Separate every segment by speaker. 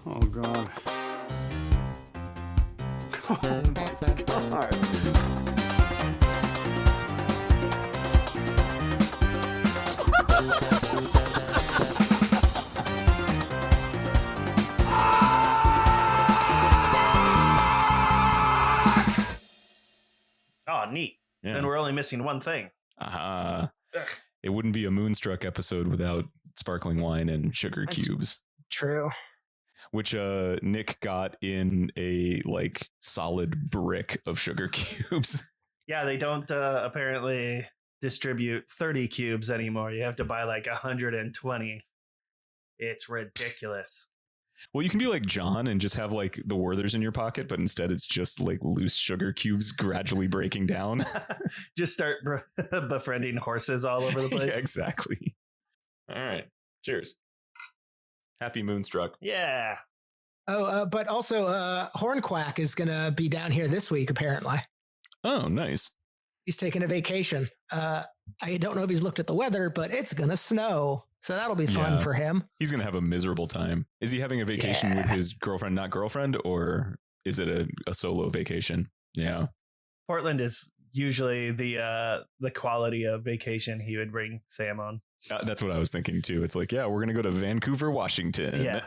Speaker 1: Oh, God. Oh, my God.
Speaker 2: Oh, neat.
Speaker 3: Yeah.
Speaker 2: Then we're only missing one thing.
Speaker 3: It wouldn't be a Moonstruck episode without sparkling wine and sugar cubes,
Speaker 4: True.
Speaker 3: which Nick got in a like solid brick of sugar cubes.
Speaker 2: Yeah, they don't apparently distribute 30 cubes anymore. You have to buy like 120. It's ridiculous.
Speaker 3: Well, you can be like John and just have like the Werthers in your pocket, but instead it's just like loose sugar cubes gradually breaking down.
Speaker 2: Just start befriending horses all over the place.
Speaker 3: Yeah, exactly. All right. Cheers. Happy Moonstruck.
Speaker 2: Yeah.
Speaker 4: Oh, but also Hornquack is going to be down here this week, apparently.
Speaker 3: Oh, nice.
Speaker 4: He's taking a vacation. I don't know if he's looked at the weather, but it's going to snow. So that'll be fun for him.
Speaker 3: He's going to have a miserable time. Is he having a vacation with his girlfriend, not girlfriend, or is it a solo vacation? Yeah.
Speaker 2: Portland is usually the quality of vacation he would bring Sam on.
Speaker 3: That's what I was thinking too. It's like, yeah, we're going to go to Vancouver, Washington.
Speaker 2: Yeah.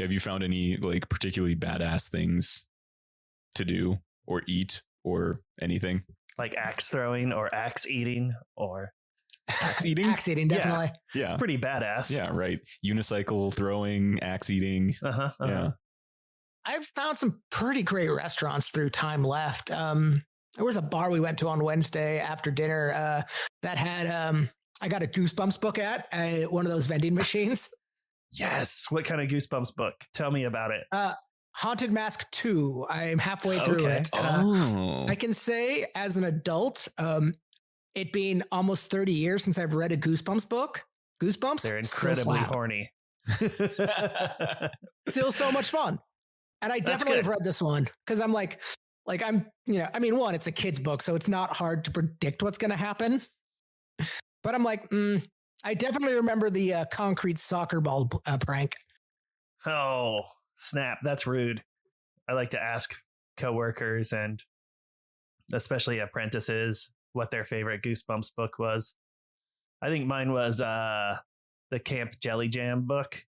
Speaker 3: Have you found any like particularly badass things to do or eat or anything?
Speaker 2: Like axe throwing or axe eating or
Speaker 3: axe eating?
Speaker 4: Axe eating, definitely.
Speaker 3: Yeah.
Speaker 2: It's pretty badass.
Speaker 3: Yeah, right. Unicycle throwing, axe eating. Yeah.
Speaker 4: I've found some pretty great restaurants through time left. There was a bar we went to on Wednesday after dinner that had, I got a Goosebumps book at one of those vending machines.
Speaker 2: Yes. What kind of Goosebumps book? Tell me about it.
Speaker 4: Haunted Mask 2. I'm halfway through it. I can say as an adult, it being almost 30 years since I've read a Goosebumps book. Goosebumps?
Speaker 2: They're incredibly
Speaker 4: still
Speaker 2: horny.
Speaker 4: Still so much fun. And I definitely have read this one because I'm like I'm, I mean, one, it's a kid's book, so it's not hard to predict what's going to happen. But I'm like, I definitely remember the concrete soccer ball prank.
Speaker 2: Oh, snap. That's rude. I like to ask coworkers and especially apprentices what their favorite Goosebumps book was. I think mine was the Camp Jelly Jam book.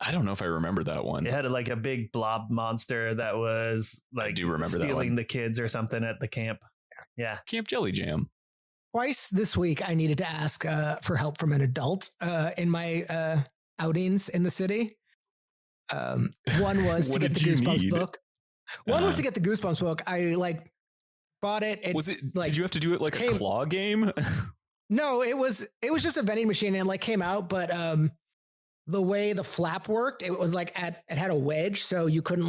Speaker 3: I don't know if I remember that one.
Speaker 2: It had like a big blob monster that was like stealing the kids or something at the camp. Yeah.
Speaker 3: Camp Jelly Jam.
Speaker 4: Twice this week, I needed to ask for help from an adult in my outings in the city. One was to get the Goosebumps book. One was to get the Goosebumps book. I bought it.
Speaker 3: Was it? Did you have to do it like a claw game?
Speaker 4: No, it was just a vending machine and came out, but the way the flap worked, it was it had a wedge, so you couldn't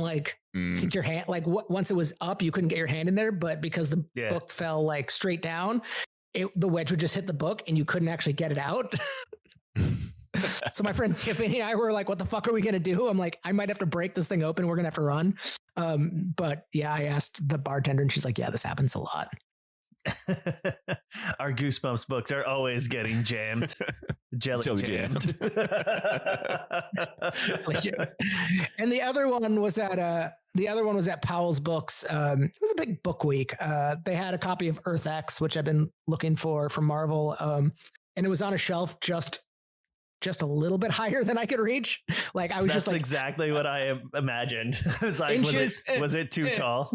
Speaker 4: stick your hand. Once it was up, you couldn't get your hand in there. But because the book fell straight down, the wedge would just hit the book, and you couldn't actually get it out. So my friend Tiffany and I were like, "What the fuck are we gonna do?" I'm like, "I might have to break this thing open. We're gonna have to run." But yeah, I asked the bartender, and she's like, "Yeah, this happens a lot."
Speaker 2: Our Goosebumps books are always getting jammed. Jelly jammed.
Speaker 4: And the other one was at Powell's Books. It was a big book week. They had a copy of Earth X, which I've been looking for from Marvel. And it was on a shelf just a little bit higher than I could reach. That's
Speaker 2: exactly what I imagined. I was like, was it too tall?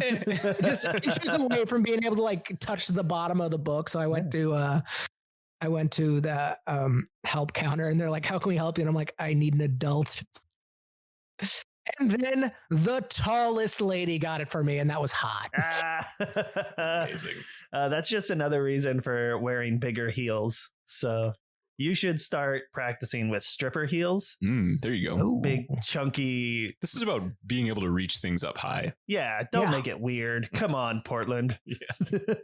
Speaker 4: Just inches away from being able to touch the bottom of the book. So I went to the help counter, and they're like, "How can we help you?" And I'm like, "I need an adult." And then the tallest lady got it for me, and that was hot.
Speaker 3: Amazing.
Speaker 2: That's just another reason for wearing bigger heels. So you should start practicing with stripper heels.
Speaker 3: There you go.
Speaker 4: Ooh.
Speaker 2: Big, chunky.
Speaker 3: This is about being able to reach things up high.
Speaker 2: Yeah, don't make it weird. Come on, Portland.
Speaker 3: Yeah.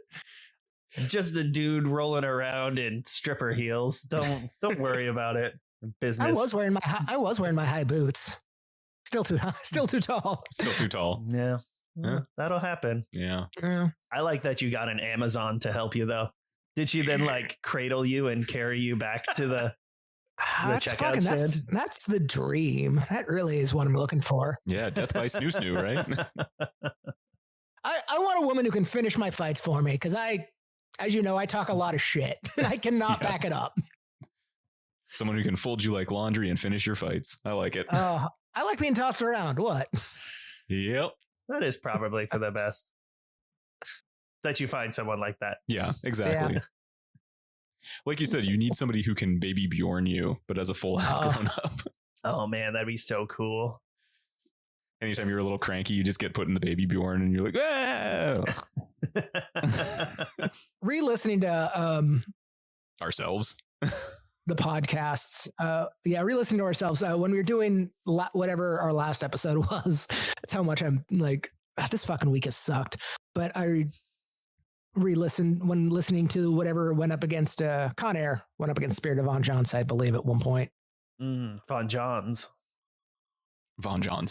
Speaker 2: Just a dude rolling around in stripper heels. Don't worry about it. Business.
Speaker 4: I was wearing my high boots. Still too high. Still too tall.
Speaker 3: Still too tall.
Speaker 2: Yeah. That'll happen.
Speaker 3: Yeah.
Speaker 2: I like that you got an Amazon to help you though. Did she then cradle you and carry you back to the
Speaker 4: That's
Speaker 2: checkout
Speaker 4: fucking,
Speaker 2: stand.
Speaker 4: that's the dream. That really is what I'm looking for.
Speaker 3: Yeah, death by snoo snoo, right?
Speaker 4: I want a woman who can finish my fights for me because as you know, I talk a lot of shit. I cannot back it up.
Speaker 3: Someone who can fold you like laundry and finish your fights. I like it.
Speaker 4: I like being tossed around. What?
Speaker 3: Yep.
Speaker 2: That is probably for the best. That you find someone like that.
Speaker 3: Yeah, exactly.
Speaker 4: Yeah.
Speaker 3: Like you said, you need somebody who can baby Bjorn you, but as a full ass grown up.
Speaker 2: Oh man, that'd be so cool.
Speaker 3: Anytime you're a little cranky, you just get put in the baby Bjorn and you're like, ah!
Speaker 4: Re-listening to
Speaker 3: Ourselves.
Speaker 4: the podcasts. Re-listening to ourselves when we were doing whatever our last episode was. That's how much I'm like, this fucking week has sucked. But I re-listened when listening to whatever went up against Con Air, went up against Spirit of Von John's, I believe, at one point.
Speaker 2: Von John's.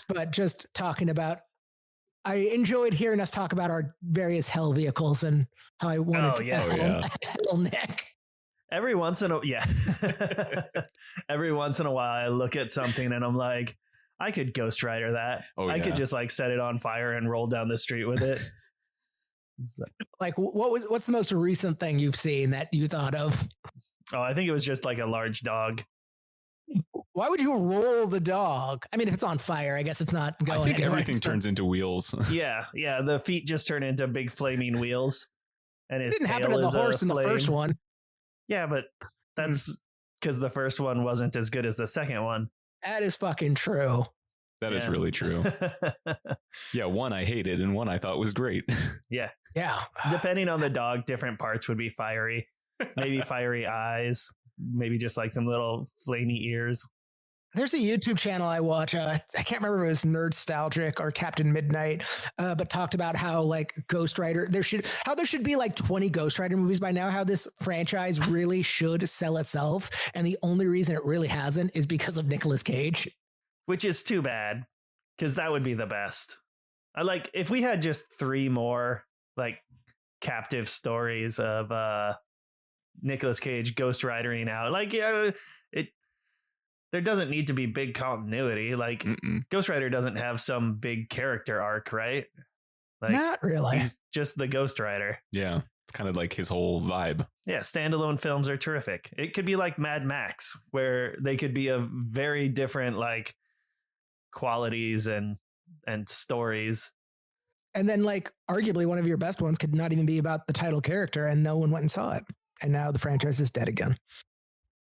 Speaker 4: But just talking about, I enjoyed hearing us talk about our various hell vehicles and how I wanted to hell Nick.
Speaker 2: Every once in a every once in a while, I look at something and I'm like, I could Ghostwriter that. I could just like set it on fire and roll down the street with it.
Speaker 4: Like, what's the most recent thing you've seen that you thought of?
Speaker 2: Oh, I think it was just like a large dog.
Speaker 4: Why would you roll the dog? I mean, if it's on fire, I guess it's not going.
Speaker 3: I think everything turns into wheels.
Speaker 2: Yeah. The feet just turn into big flaming wheels. And it
Speaker 4: didn't happen to the horse in the first one.
Speaker 2: Yeah, but that's because the first one wasn't as good as the second one.
Speaker 4: That is fucking true.
Speaker 3: That is really true. Yeah, one I hated and one I thought was great.
Speaker 2: Yeah.
Speaker 4: Yeah.
Speaker 2: Depending on the dog, different parts would be fiery. Maybe fiery eyes. Maybe just like some little flamey ears.
Speaker 4: There's a YouTube channel I watch. I can't remember if it was Nerdstalgic or Captain Midnight, but talked about how like Ghostwriter, there should be like 20 Ghostwriter movies by now, how this franchise really should sell itself. And the only reason it really hasn't is because of Nicolas Cage.
Speaker 2: Which is too bad, because that would be the best. I like if we had just 3 more like captive stories of Nicolas Cage Ghostwritering out. Like, there doesn't need to be big continuity. Like, Ghostwriter doesn't have some big character arc, right? Like,
Speaker 4: not really.
Speaker 2: He's just the Ghostwriter.
Speaker 3: Yeah, it's kind of like his whole vibe.
Speaker 2: Yeah, standalone films are terrific. It could be like Mad Max, where they could be a very different like qualities and stories.
Speaker 4: And then like arguably one of your best ones could not even be about the title character and no one went and saw it. And now the franchise is dead again.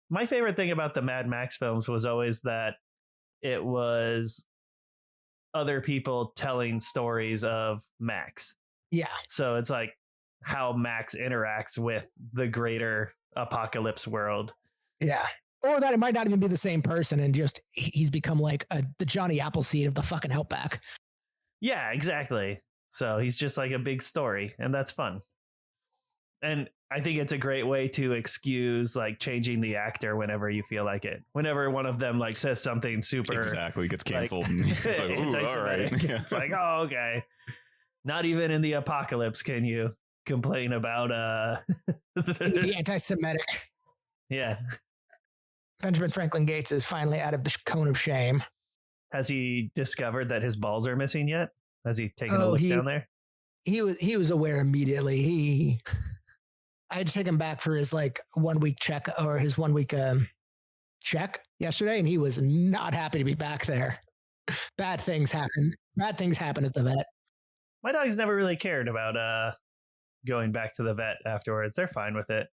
Speaker 2: My favorite thing about the Mad Max films was always that it was other people telling stories of Max.
Speaker 4: Yeah.
Speaker 2: So it's like how Max interacts with the greater apocalypse world.
Speaker 4: Yeah. Or that it might not even be the same person and just he's become like the Johnny Appleseed of the fucking Outback.
Speaker 2: Yeah, exactly. So he's just like a big story, and that's fun. And I think it's a great way to excuse like changing the actor whenever you feel like it. Whenever one of them like says something super
Speaker 3: gets canceled.
Speaker 2: Like,
Speaker 3: and it's like, ooh, all right. Yeah.
Speaker 2: It's like, oh, okay. Not even in the apocalypse can you complain about
Speaker 4: the anti-Semitic.
Speaker 2: Yeah.
Speaker 4: Benjamin Franklin Gates is finally out of the cone of shame.
Speaker 2: Has he discovered that his balls are missing yet? Has he taken a look down there?
Speaker 4: He was aware immediately. I had to take him back for his like 1 week check or his 1 week check yesterday, and he was not happy to be back there. Bad things happen. Bad things happen at the vet.
Speaker 2: My dog's never really cared about going back to the vet afterwards. They're fine with it.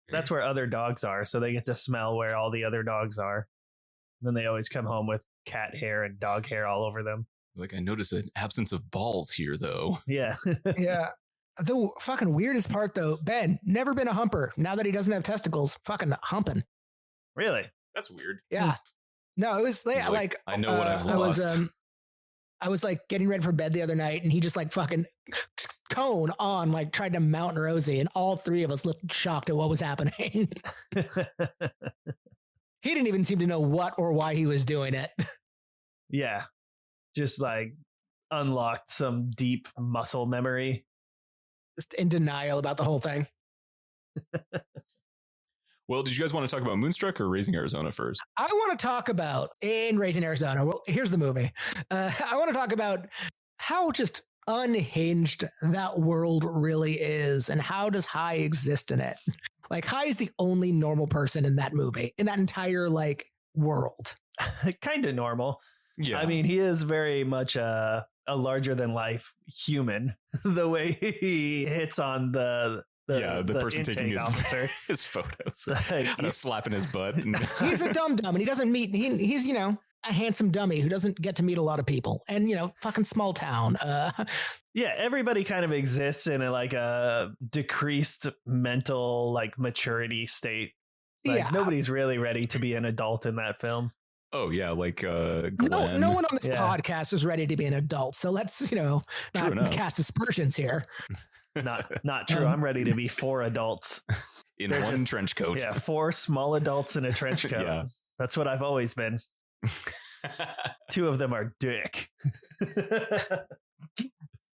Speaker 2: That's where other dogs are, so they get to smell where all the other dogs are. Then they always come home with cat hair and dog hair all over them.
Speaker 3: Like, I notice an absence of balls here, though.
Speaker 2: Yeah.
Speaker 4: Yeah. The fucking weirdest part, though, Ben, never been a humper. Now that he doesn't have testicles, fucking humping.
Speaker 2: Really?
Speaker 3: That's weird.
Speaker 4: Yeah. No, it was like
Speaker 3: I know what I've lost.
Speaker 4: I was like getting ready for bed the other night, and he just like fucking Coen on, like tried to mount Rosie, and all 3 of us looked shocked at what was happening. He didn't even seem to know what or why he was doing it.
Speaker 2: Yeah. Just like unlocked some deep muscle memory.
Speaker 4: Just in denial about the whole thing.
Speaker 3: Well, did you guys want to talk about Moonstruck or Raising Arizona first?
Speaker 4: I want to talk about in Raising Arizona. Well, here's the movie. I want to talk about how just unhinged that world really is, and how does High exist in it? Like, High is the only normal person in that movie, in that entire like world.
Speaker 2: Kind of normal.
Speaker 3: Yeah.
Speaker 2: I mean, he is very much a larger than life human. The way he hits on the
Speaker 3: person taking his,
Speaker 2: officer.
Speaker 3: his photos.
Speaker 2: Like,
Speaker 3: Slapping his butt. And
Speaker 4: He's a dum and he doesn't meet. He's a handsome dummy who doesn't get to meet a lot of people, and fucking small town.
Speaker 2: Yeah, everybody kind of exists in a decreased mental maturity state. Nobody's really ready to be an adult in that film.
Speaker 3: Oh yeah, like Glenn.
Speaker 4: No one on this podcast is ready to be an adult. So let's not cast aspersions here.
Speaker 2: Not true. I'm ready to be 4 adults
Speaker 3: in one trench coat.
Speaker 2: Yeah, 4 small adults in a trench coat. Yeah. That's what I've always been. 2 of them are dick.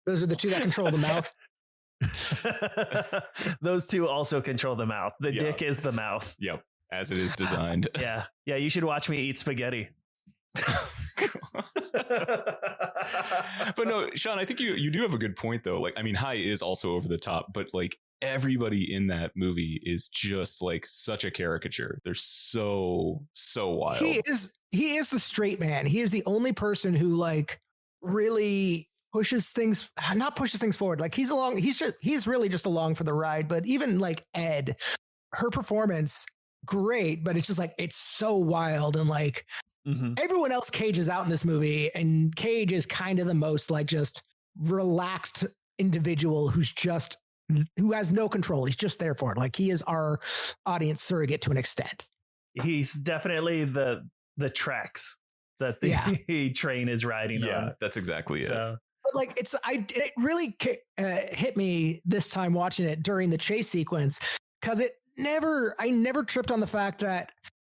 Speaker 4: Those are the 2 that control the mouth.
Speaker 2: Those 2 also control the mouth. The dick is the mouth.
Speaker 3: Yep. As it is designed.
Speaker 2: Yeah. You should watch me eat spaghetti.
Speaker 3: But no, Sean, I think you do have a good point though. High is also over the top, but everybody in that movie is just such a caricature. They're so wild.
Speaker 4: He is the straight man. He is the only person who really pushes things forward. He's really just along for the ride. But even Ed, her performance, great, but it's just it's so wild, and everyone else cages out in this movie, and Cage is kind of the most just relaxed individual who has no control. He's just there for it. He is our audience surrogate to an extent.
Speaker 2: He's definitely the tracks that the train is riding on.
Speaker 3: Yeah, that's exactly it.
Speaker 4: But it really hit me this time watching it during the chase sequence, because I never tripped on the fact that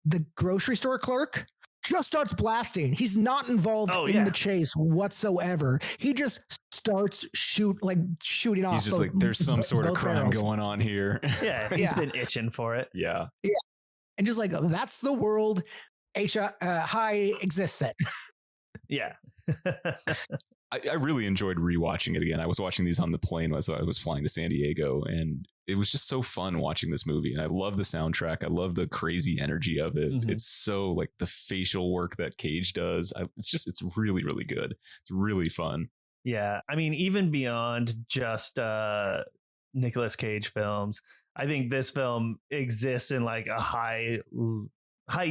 Speaker 4: the grocery store clerk just starts blasting. He's not involved in the chase whatsoever. He just starts shooting off.
Speaker 3: He's just there's some sort of crime
Speaker 4: barrels
Speaker 3: going on here.
Speaker 2: Yeah, he's been itching for it.
Speaker 3: Yeah.
Speaker 4: And just that's the world High exists in.
Speaker 2: Yeah.
Speaker 3: I really enjoyed rewatching it again. I was watching these on the plane as I was flying to San Diego, and it was just so fun watching this movie. And I love the soundtrack. I love the crazy energy of it. Mm-hmm. It's so the facial work that Cage does. It's really, really good. It's really fun.
Speaker 2: Yeah. I mean, even beyond just Nicolas Cage films, I think this film exists in a high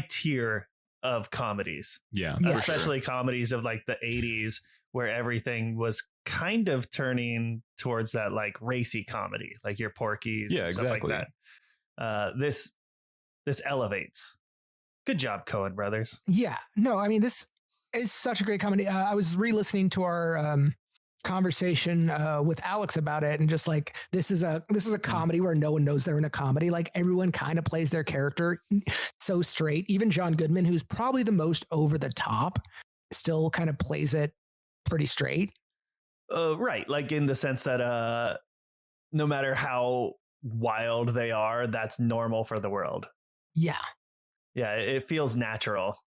Speaker 2: tier of comedies.
Speaker 3: Yeah.
Speaker 2: Especially comedies of the 80s, where everything was kind of turning towards that racy comedy, your Porky's.
Speaker 3: Yeah,
Speaker 2: and
Speaker 3: exactly.
Speaker 2: Stuff like that. This elevates. Good job, Coen brothers.
Speaker 4: Yeah. No, I mean, this is such a great comedy. I was re-listening to our conversation with Alex about it, and just this is a comedy where no one knows they're in a comedy. Everyone kind of plays their character so straight. Even John Goodman, who's probably the most over the top, still kind of plays it pretty straight.
Speaker 2: Right. In the sense that no matter how wild they are, that's normal for the world.
Speaker 4: Yeah.
Speaker 2: Yeah. It feels natural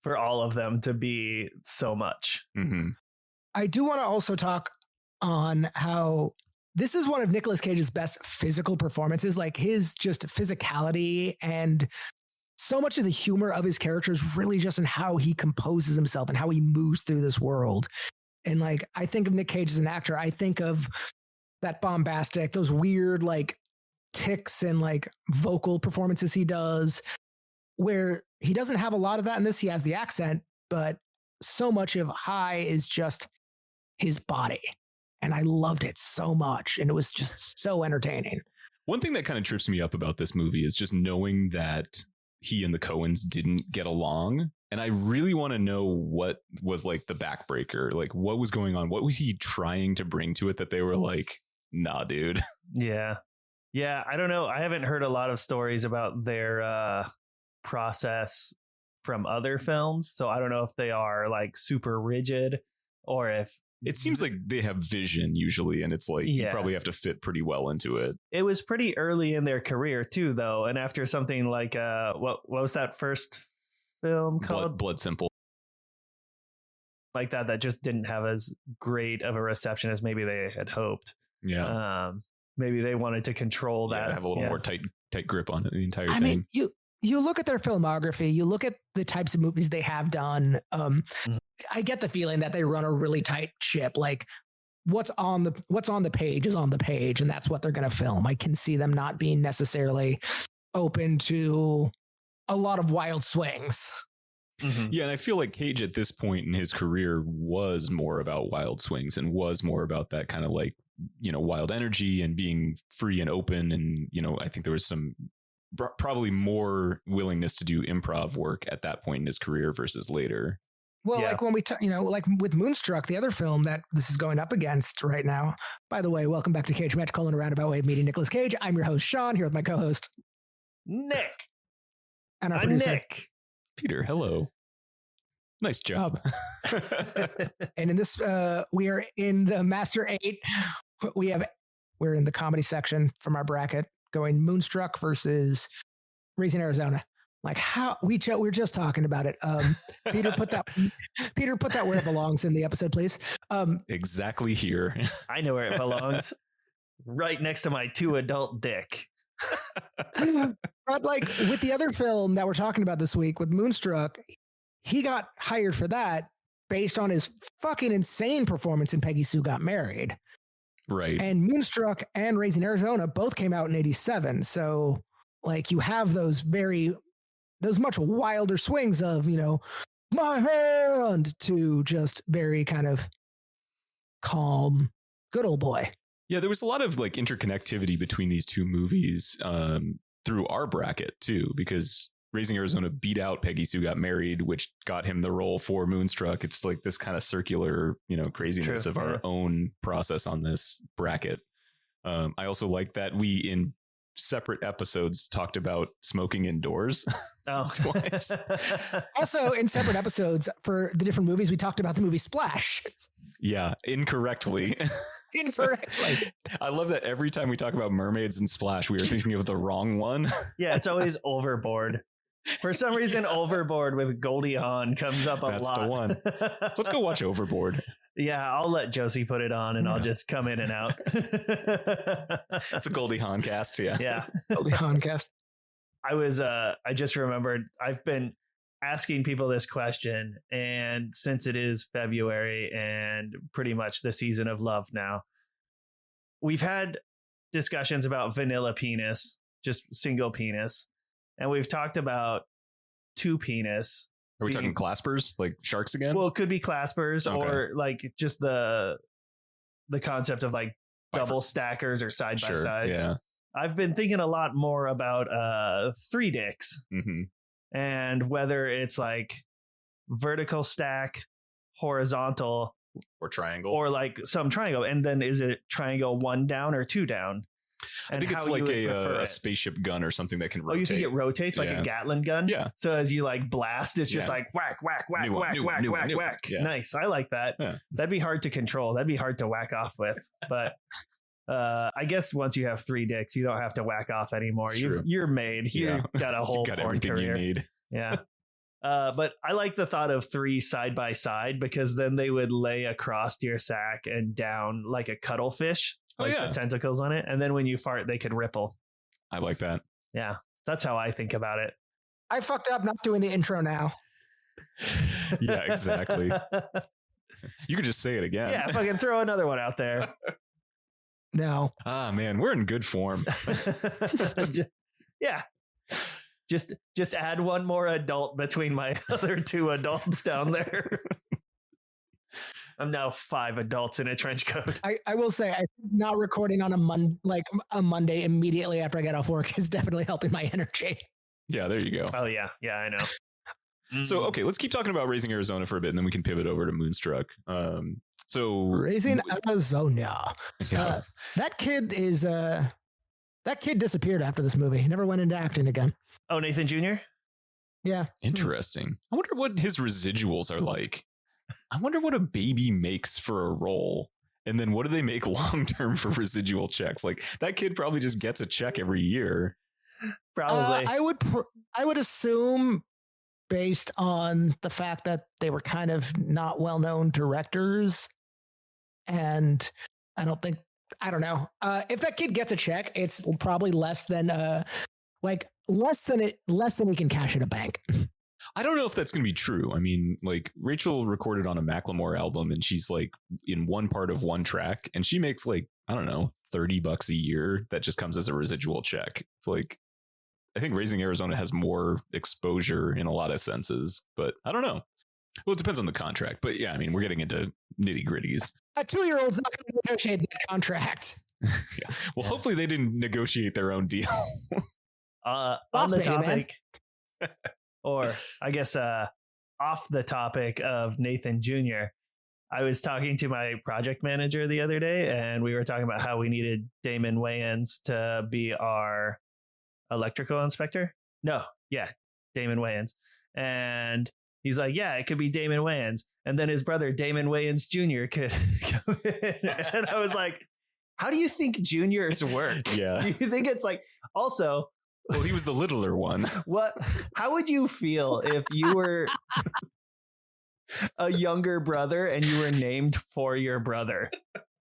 Speaker 2: for all of them to be so much.
Speaker 3: Mm-hmm.
Speaker 4: I do want to also talk on how this is one of Nicolas Cage's best physical performances, his just physicality, and so much of the humor of his character is really just in how he composes himself and how he moves through this world. And I think of Nick Cage as an actor. I think of that bombastic, those weird tics and vocal performances he does, where he doesn't have a lot of that in this. He has the accent, but so much of High is just his body. And I loved it so much. And it was just so entertaining.
Speaker 3: One thing that kind of trips me up about this movie is just knowing that he and the Coens didn't get along. And I really want to know what was the backbreaker, what was going on? What was he trying to bring to it that they were nah, dude?
Speaker 2: Yeah. Yeah. I don't know. I haven't heard a lot of stories about their process from other films. So I don't know if they are super rigid, or if
Speaker 3: It seems like they have vision usually, and it's like you probably have to fit pretty well into it.
Speaker 2: It was pretty early in their career too, though, and after something like what was that first film called?
Speaker 3: Blood Simple.
Speaker 2: Like that just didn't have as great of a reception as maybe they had hoped.
Speaker 3: Yeah.
Speaker 2: Maybe they wanted to control that.
Speaker 3: Have a little more tight grip on it, the entire thing.
Speaker 4: I mean, you look at their filmography, you look at the types of movies they have done. I get the feeling that they run a really tight ship. Like what's on the page is on the page, and that's what they're going to film. I can see them not being necessarily open to a lot of wild swings.
Speaker 3: Mm-hmm. Yeah, and I feel like Cage at this point in his career was more about wild swings and was more about that kind of like, wild energy and being free and open. And, I think there was some probably more willingness to do improv work at that point in his career versus later.
Speaker 4: Well, like when we, like with Moonstruck, the other film that this is going up against right now. By the way, welcome back to Cage Match, colon a roundabout way of meeting Nicolas Cage. I'm your host, Sean, here with my co-host,
Speaker 2: Nick.
Speaker 4: And our producer,
Speaker 2: Nick.
Speaker 3: Peter, hello. Nice job.
Speaker 4: And in this, we are in the Master 8. We're in the comedy section from our bracket, going Moonstruck versus Raising Arizona. Like how we're just talking about it. Peter, put that where it belongs in the episode, please.
Speaker 3: Exactly here.
Speaker 2: I know where it belongs. Right next to my 2 adult dick.
Speaker 4: But like with the other film that we're talking about this week with Moonstruck, he got hired for that based on his fucking insane performance in Peggy Sue Got Married.
Speaker 3: Right.
Speaker 4: And Moonstruck and Raising Arizona both came out in 87. So like you have those much wilder swings of, my hand to just very kind of calm, good old boy.
Speaker 3: Yeah, there was a lot of like interconnectivity between these two movies through our bracket too, because Raising Arizona beat out Peggy Sue Got Married, which got him the role for Moonstruck. It's like this kind of circular, craziness of our own process on this bracket. I also like that we in separate episodes talked about smoking indoors. Twice.
Speaker 4: Also in separate episodes for the different movies, we talked about the movie Splash.
Speaker 3: Yeah, incorrectly. I love that every time we talk about mermaids and Splash, we are thinking of the wrong one.
Speaker 2: Yeah, it's always Overboard. For some reason, Overboard with Goldie Hawn comes up a lot.
Speaker 3: That's the one. Let's go watch Overboard.
Speaker 2: Yeah, I'll let Josie put it on and I'll just come in and out.
Speaker 3: It's a Goldie Hawn cast, yeah.
Speaker 2: Yeah.
Speaker 4: Goldie Hawn cast.
Speaker 2: I just remembered I've been asking people this question, and since it is February and pretty much the season of love now, we've had discussions about vanilla penis, just single penis, and we've talked about 2 penis.
Speaker 3: Are we talking claspers, like sharks again?
Speaker 2: Well, it could be claspers or like just the concept of like double stackers or side by sides.
Speaker 3: Yeah.
Speaker 2: I've been thinking a lot more about 3 dicks.
Speaker 3: Mm-hmm.
Speaker 2: And whether it's like vertical stack, horizontal,
Speaker 3: or triangle,
Speaker 2: or like some triangle. And then is it triangle 1 down or 2 down?
Speaker 3: And I think it's like a spaceship gun or something that can rotate.
Speaker 2: Oh, you think it rotates like a Gatling gun?
Speaker 3: Yeah.
Speaker 2: So as you like blast, it's just like whack, whack, whack, whack, whack, whack, whack.
Speaker 3: Yeah.
Speaker 2: Nice. I like that.
Speaker 3: Yeah.
Speaker 2: That'd be hard to control. That'd be hard to whack off with. But I guess once you have 3 dicks, you don't have to whack off anymore. You're made. You've got a whole
Speaker 3: got everything
Speaker 2: career.
Speaker 3: You need.
Speaker 2: Yeah. But I like the thought of 3 side by side, because then they would lay across your sack and down like a cuttlefish, like the tentacles on it. And then when you fart, they could ripple.
Speaker 3: I like that.
Speaker 2: Yeah. That's how I think about it.
Speaker 4: I fucked up not doing the intro now.
Speaker 3: Yeah, exactly. You could just say it again.
Speaker 2: Yeah. Fucking throw another one out there.
Speaker 4: No.
Speaker 3: Ah, man, we're in good form.
Speaker 2: Yeah. Just add 1 more adult between my other 2 adults down there. I'm now 5 adults in a trench coat.
Speaker 4: I will say, I think not recording on a Monday immediately after I get off work is definitely helping my energy.
Speaker 3: Yeah, there you go.
Speaker 2: Oh yeah, I know.
Speaker 3: So okay, let's keep talking about Raising Arizona for a bit, and then we can pivot over to Moonstruck. So
Speaker 4: Raising Arizona.
Speaker 3: Yeah.
Speaker 4: That kid disappeared after this movie. He never went into acting again.
Speaker 2: Oh, Nathan Jr.?
Speaker 4: Yeah.
Speaker 3: Interesting. I wonder what his residuals are like. I wonder what a baby makes for a role. And then what do they make long term for residual checks? Like that kid probably just gets a check every year.
Speaker 2: Probably.
Speaker 4: I would assume, based on the fact that they were kind of not well-known directors, and I don't know. If that kid gets a check, it's probably less than less than he can cash at a bank.
Speaker 3: I don't know if that's going to be true. I mean, like Rachel recorded on a Macklemore album and she's like in one part of one track and she makes like, I don't know, $30 a year. That just comes as a residual check. It's like, I think Raising Arizona has more exposure in a lot of senses, but I don't know. Well, it depends on the contract, but yeah, I mean, we're getting into nitty gritties.
Speaker 4: A 2-year-old's not going to negotiate that contract.
Speaker 3: Yeah. Well, hopefully they didn't negotiate their own deal.
Speaker 2: On the topic, or I guess off the topic of Nathan Jr., I was talking to my project manager the other day, and we were talking about how we needed Damon Wayans to be our electrical inspector. No, yeah, Damon Wayans. And he's like, yeah, it could be Damon Wayans. And then his brother, Damon Wayans Jr., could come in. And I was like, how do you think juniors work?
Speaker 3: Yeah.
Speaker 2: Do you think it's like, also,
Speaker 3: well, he was the littler one.
Speaker 2: How would you feel if you were a younger brother and you were named for your brother?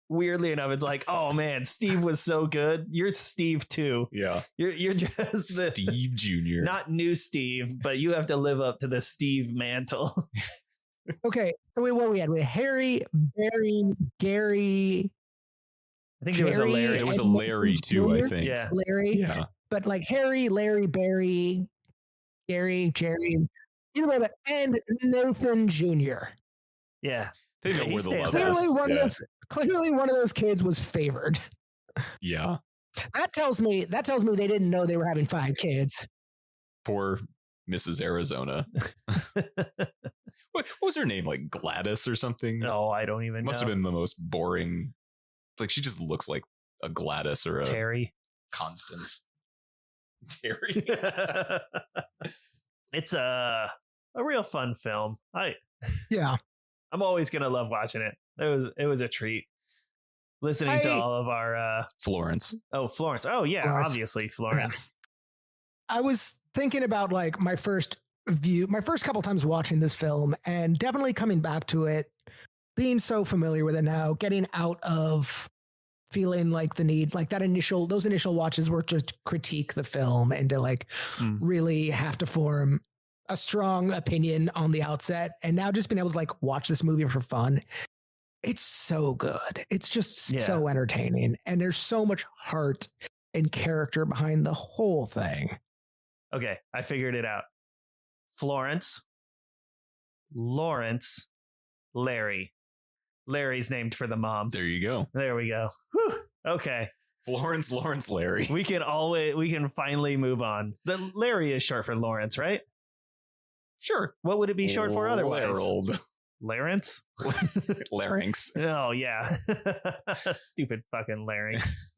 Speaker 2: Weirdly enough, it's like, oh man, Steve was so good. You're Steve too.
Speaker 3: Yeah.
Speaker 2: You're just
Speaker 3: Steve Jr.
Speaker 2: Not new Steve, but you have to live up to the Steve mantle.
Speaker 4: Okay. So what we had? We had Harry, Barry, Gary.
Speaker 2: I think there was a Larry.
Speaker 3: There was a Larry too, I think.
Speaker 2: Yeah.
Speaker 4: Larry.
Speaker 3: Yeah.
Speaker 4: But like Harry, Larry, Barry, Gary, Jerry, and Nathan Jr.
Speaker 2: Yeah.
Speaker 3: They know where the love is.
Speaker 4: Clearly one of those kids was favored.
Speaker 3: Yeah.
Speaker 4: That tells me they didn't know they were having 5 kids.
Speaker 3: Poor Mrs. Arizona. What was her name? Like Gladys or something?
Speaker 2: No, I don't even know.
Speaker 3: Must have been the most boring. Like she just looks like a Gladys or a
Speaker 2: Terry.
Speaker 3: Constance. Terry.
Speaker 2: It's a real fun film. I'm always gonna love watching it. It was a treat listening to all of our
Speaker 3: Florence.
Speaker 2: Oh, Florence. Oh yeah,
Speaker 4: Florence.
Speaker 2: obviously Florence.
Speaker 4: I was thinking about like my first couple times watching this film, and definitely coming back to it, being so familiar with it now, getting out of feeling like the need, like those initial watches were to critique the film and to like really have to form a strong opinion on the outset. And now just being able to like watch this movie for fun. It's so good. It's just so entertaining. And there's so much heart and character behind the whole thing.
Speaker 2: Okay, I figured it out. Florence, Lawrence, Larry. Larry's named for the mom.
Speaker 3: There you go.
Speaker 2: There we go. Whew. Okay.
Speaker 3: Florence, Lawrence, Larry.
Speaker 2: We can finally move on. The Larry is short for Lawrence, right?
Speaker 3: Sure.
Speaker 2: What would it be short for otherwise?
Speaker 3: Larold.
Speaker 2: Larynx?
Speaker 3: Larynx.
Speaker 2: Oh, yeah. Stupid fucking larynx.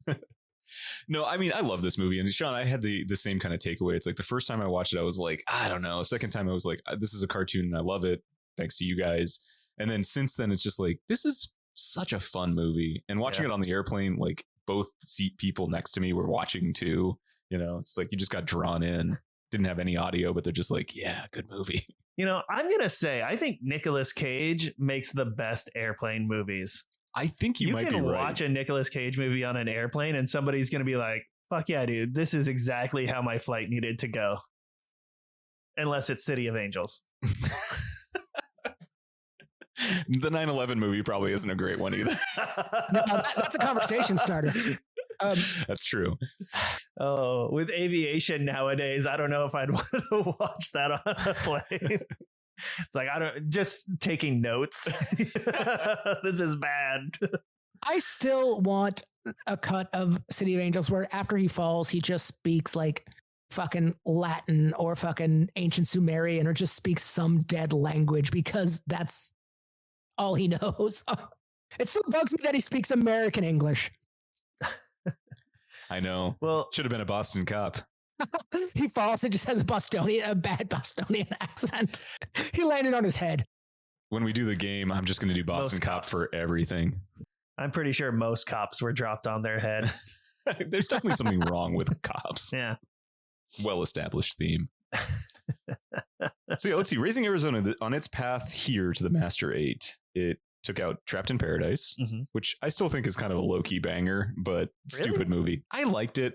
Speaker 3: No, I mean, I love this movie. And Sean, I had the same kind of takeaway. It's like the first time I watched it, I was like, I don't know. Second time I was like, this is a cartoon and I love it. Thanks to you guys. And then since then, it's just like, this is such a fun movie. And watching it on the airplane, like both seat people next to me were watching too. You know, it's like you just got drawn in. Didn't have any audio, but they're just like, yeah, good movie.
Speaker 2: You know, I'm going to say, I think Nicolas Cage makes the best airplane movies.
Speaker 3: I think you might be right.
Speaker 2: You can watch a Nicolas Cage movie on an airplane and somebody's going to be like, fuck yeah, dude, this is exactly how my flight needed to go. Unless it's City of Angels.
Speaker 3: The 9/11 movie probably isn't a great one either.
Speaker 4: No, that's a conversation starter.
Speaker 3: That's true.
Speaker 2: Oh, with aviation nowadays, I don't know if I'd want to watch that on a plane. It's like, just taking notes. This is bad.
Speaker 4: I still want a cut of City of Angels where after he falls, he just speaks like fucking Latin or fucking ancient Sumerian or just speaks some dead language because that's all he knows. It still bugs me that he speaks American English.
Speaker 3: I know.
Speaker 2: Well,
Speaker 3: should have been a Boston cop.
Speaker 4: He falls and just has a bad Bostonian accent. He landed on his head.
Speaker 3: when we do the game, I'm just going to do Boston
Speaker 2: Most
Speaker 3: Cop
Speaker 2: cops.
Speaker 3: for everything.
Speaker 2: I'm pretty sure most cops were dropped on their head.
Speaker 3: There's definitely something wrong with cops.
Speaker 2: Yeah.
Speaker 3: Well-established theme. So yeah, let's see. Raising Arizona, on its path here to the Master 8, it took out Trapped in Paradise, which I still think is kind of a low-key banger, but stupid movie. I liked it.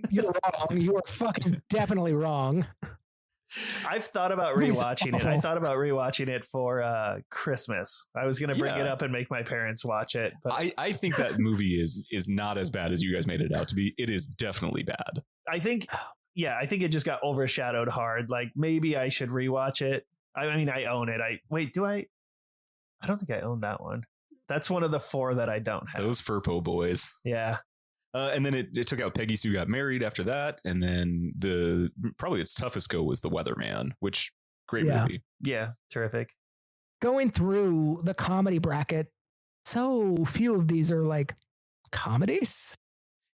Speaker 4: You're wrong. You are fucking definitely wrong.
Speaker 2: I've thought about rewatching it. I thought about rewatching it for Christmas. I was going to bring it up and make my parents watch it. But
Speaker 3: I think that movie is not as bad as you guys made it out to be. It is definitely bad.
Speaker 2: I think it just got overshadowed hard. Like maybe I should rewatch it. I mean, I own it. Do I? I don't think I own that one. That's one of the 4 that I don't have.
Speaker 3: Those Furpo boys.
Speaker 2: Yeah.
Speaker 3: And then it took out Peggy Sue Got Married after that. And then probably its toughest go was The Weatherman, which great movie.
Speaker 2: Yeah. Terrific.
Speaker 4: Going through the comedy bracket, so few of these are like comedies.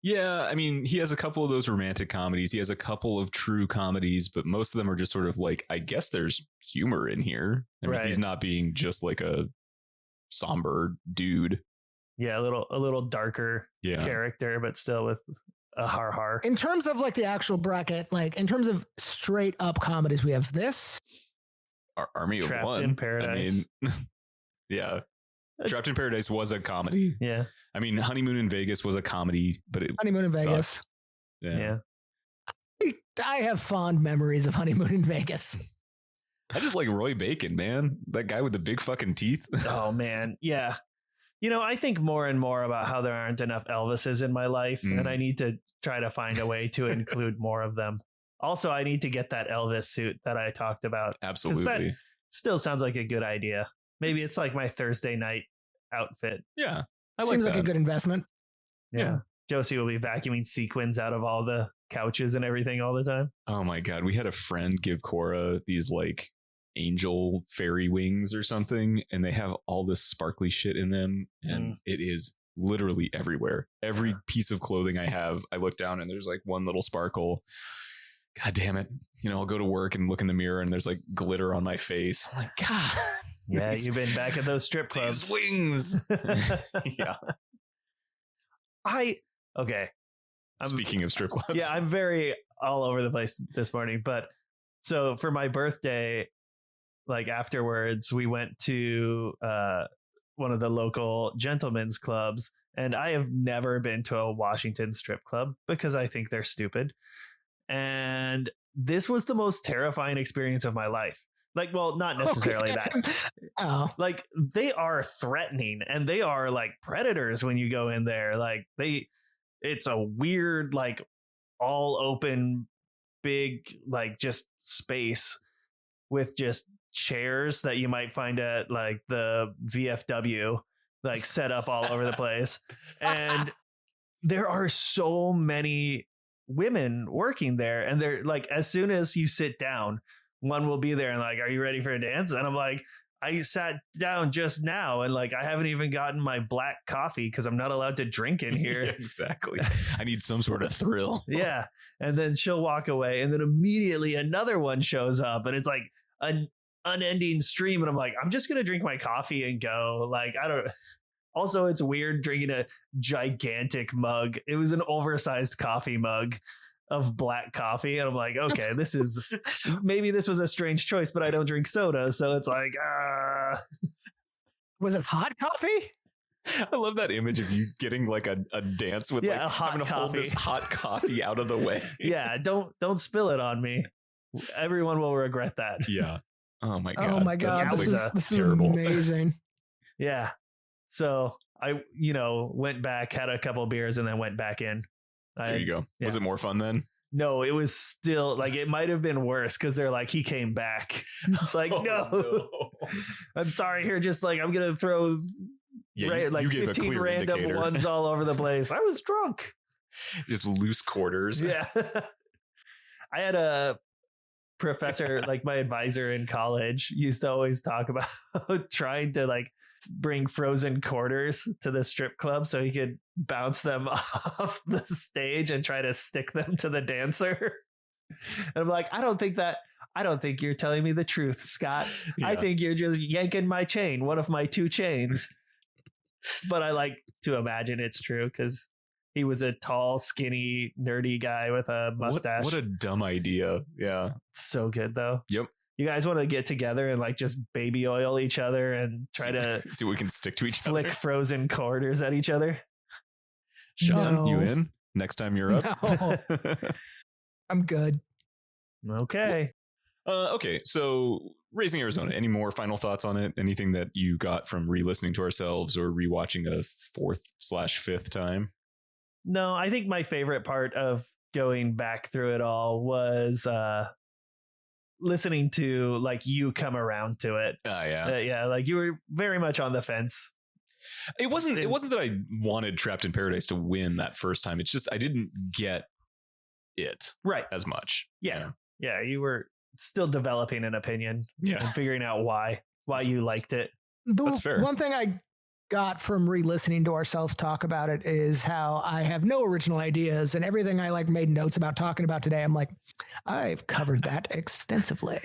Speaker 3: Yeah, I mean, he has a couple of those romantic comedies. He has a couple of true comedies, but most of them are just sort of like, I guess there's humor in here. I mean, he's not being just like a somber dude.
Speaker 2: Yeah, a little darker character, but still with a har.
Speaker 4: In terms of like the actual bracket, like in terms of straight up comedies, we have this.
Speaker 3: Army of
Speaker 2: Trapped
Speaker 3: One.
Speaker 2: in Paradise.
Speaker 3: I mean, yeah. Trapped in Paradise was a comedy.
Speaker 2: Yeah.
Speaker 3: I mean, Honeymoon in Vegas was a comedy, but
Speaker 4: Honeymoon in Vegas.
Speaker 3: Sucked. Yeah.
Speaker 4: I have fond memories of Honeymoon in Vegas.
Speaker 3: I just like Roy Bacon, man. That guy with the big fucking teeth.
Speaker 2: Oh, man. Yeah. You know, I think more and more about how there aren't enough Elvises in my life, and I need to try to find a way to include more of them. Also, I need to get that Elvis suit that I talked about.
Speaker 3: Absolutely.
Speaker 2: That still sounds like a good idea. Maybe it's like my Thursday night outfit.
Speaker 3: Yeah.
Speaker 4: Seems like a good investment.
Speaker 2: Yeah. Josie will be vacuuming sequins out of all the couches and everything all the time.
Speaker 3: Oh my God. We had a friend give Cora these like angel fairy wings or something, and they have all this sparkly shit in them, and it is literally everywhere. Every piece of clothing I have, I look down and there's like one little sparkle. God damn it. You know, I'll go to work and look in the mirror and there's like glitter on my face. I'm like, God.
Speaker 2: Yeah, you've been back at those strip clubs.
Speaker 3: These wings. Yeah. Speaking of strip clubs.
Speaker 2: Yeah, I'm very all over the place this morning. But so for my birthday, like afterwards, we went to one of the local gentlemen's clubs. And I have never been to a Washington strip club because I think they're stupid. And this was the most terrifying experience of my life. Like, well, not necessarily that.
Speaker 4: Oh.
Speaker 2: Like, they are threatening and they are like predators when you go in there. Like, it's a weird, like, all open, big, like, just space with just chairs that you might find at like the VFW, like set up all over the place. And there are so many women working there. And they're like, as soon as you sit down, one will be there and like, are you ready for a dance? And I'm like, I sat down just now and like, I haven't even gotten my black coffee because I'm not allowed to drink in here.
Speaker 3: Yeah, exactly. I need some sort of thrill.
Speaker 2: Yeah. And then she'll walk away and then immediately another one shows up and it's like an unending stream. And I'm like, I'm just going to drink my coffee and go. Like, I don't. Also, it's weird drinking a gigantic mug. It was an oversized coffee mug of black coffee. And I'm like, okay, maybe this was a strange choice, but I don't drink soda. So it's like,
Speaker 4: Was it hot coffee?
Speaker 3: I love that image of you getting like a dance with like
Speaker 2: a hot
Speaker 3: having to hold this hot coffee out of the way.
Speaker 2: Yeah, don't spill it on me. Everyone will regret that.
Speaker 3: Yeah. Oh my God.
Speaker 4: Oh my God. This is amazing.
Speaker 2: Yeah. So I, went back, had a couple of beers and then went back in.
Speaker 3: There you go. Yeah. Was it more fun then?
Speaker 2: No, it was still like, it might have been worse because they're like, he came back. It's like, no. I'm sorry here. Just like, I'm going to throw like 15 random indicator. Ones all over the place. I was drunk.
Speaker 3: Just loose quarters.
Speaker 2: Yeah. I had a professor, like my advisor in college, used to always talk about trying to like bring frozen quarters to the strip club so he could bounce them off the stage and try to stick them to the dancer. And I'm like, I don't think I don't think you're telling me the truth, Scott. I
Speaker 3: Yeah.
Speaker 2: think you're just yanking my chain, one of my two chains. But I like to imagine it's true because he was a tall, skinny, nerdy guy with a mustache.
Speaker 3: What a dumb idea. Yeah.
Speaker 2: So good, though.
Speaker 3: Yep.
Speaker 2: You guys want to get together and like just baby oil each other and try to
Speaker 3: See what we can stick to each
Speaker 2: flick
Speaker 3: other.
Speaker 2: frozen quarters at each other?
Speaker 3: Sean,
Speaker 4: No.
Speaker 3: you in? Next time you're up.
Speaker 4: No. I'm good.
Speaker 2: Okay.
Speaker 3: Okay, so Raising Arizona. Any more final thoughts on it? Anything that you got from re-listening to ourselves or rewatching a 4th/5th time?
Speaker 2: No, I think my favorite part of going back through it all was listening to like you come around to it.
Speaker 3: Yeah.
Speaker 2: Yeah, like you were very much on the fence.
Speaker 3: It wasn't that I wanted Trapped in Paradise to win that first time. It's just I didn't get it
Speaker 2: Right.
Speaker 3: as much.
Speaker 2: Yeah. Yeah, you were still developing an opinion
Speaker 3: Yeah.
Speaker 2: and figuring out why you liked it.
Speaker 3: That's fair.
Speaker 4: One thing I got from re-listening to ourselves talk about it is how I have no original ideas, and everything I like made notes about talking about today, I'm like, I've covered that extensively.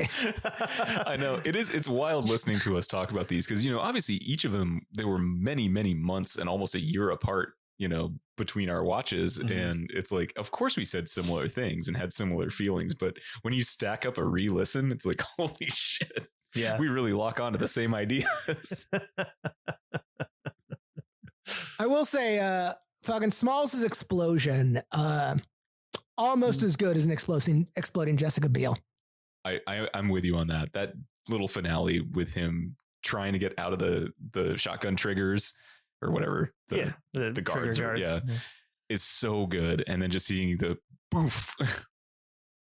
Speaker 3: I know it's wild listening to us talk about these because, obviously each of them, they were many, many months and almost a year apart, between our watches.
Speaker 2: Mhm.
Speaker 3: And it's like, of course we said similar things and had similar feelings, but when you stack up a re-listen, it's like, holy shit,
Speaker 2: Yeah.
Speaker 3: we really lock onto the same ideas.
Speaker 4: I will say, fucking Smalls' explosion, almost as good as an exploding Jessica Biel.
Speaker 3: I'm with you on that. That little finale with him trying to get out of the shotgun triggers or whatever.
Speaker 2: The
Speaker 3: guards
Speaker 2: trigger
Speaker 3: are- yeah. Is so good. And then just seeing the boof.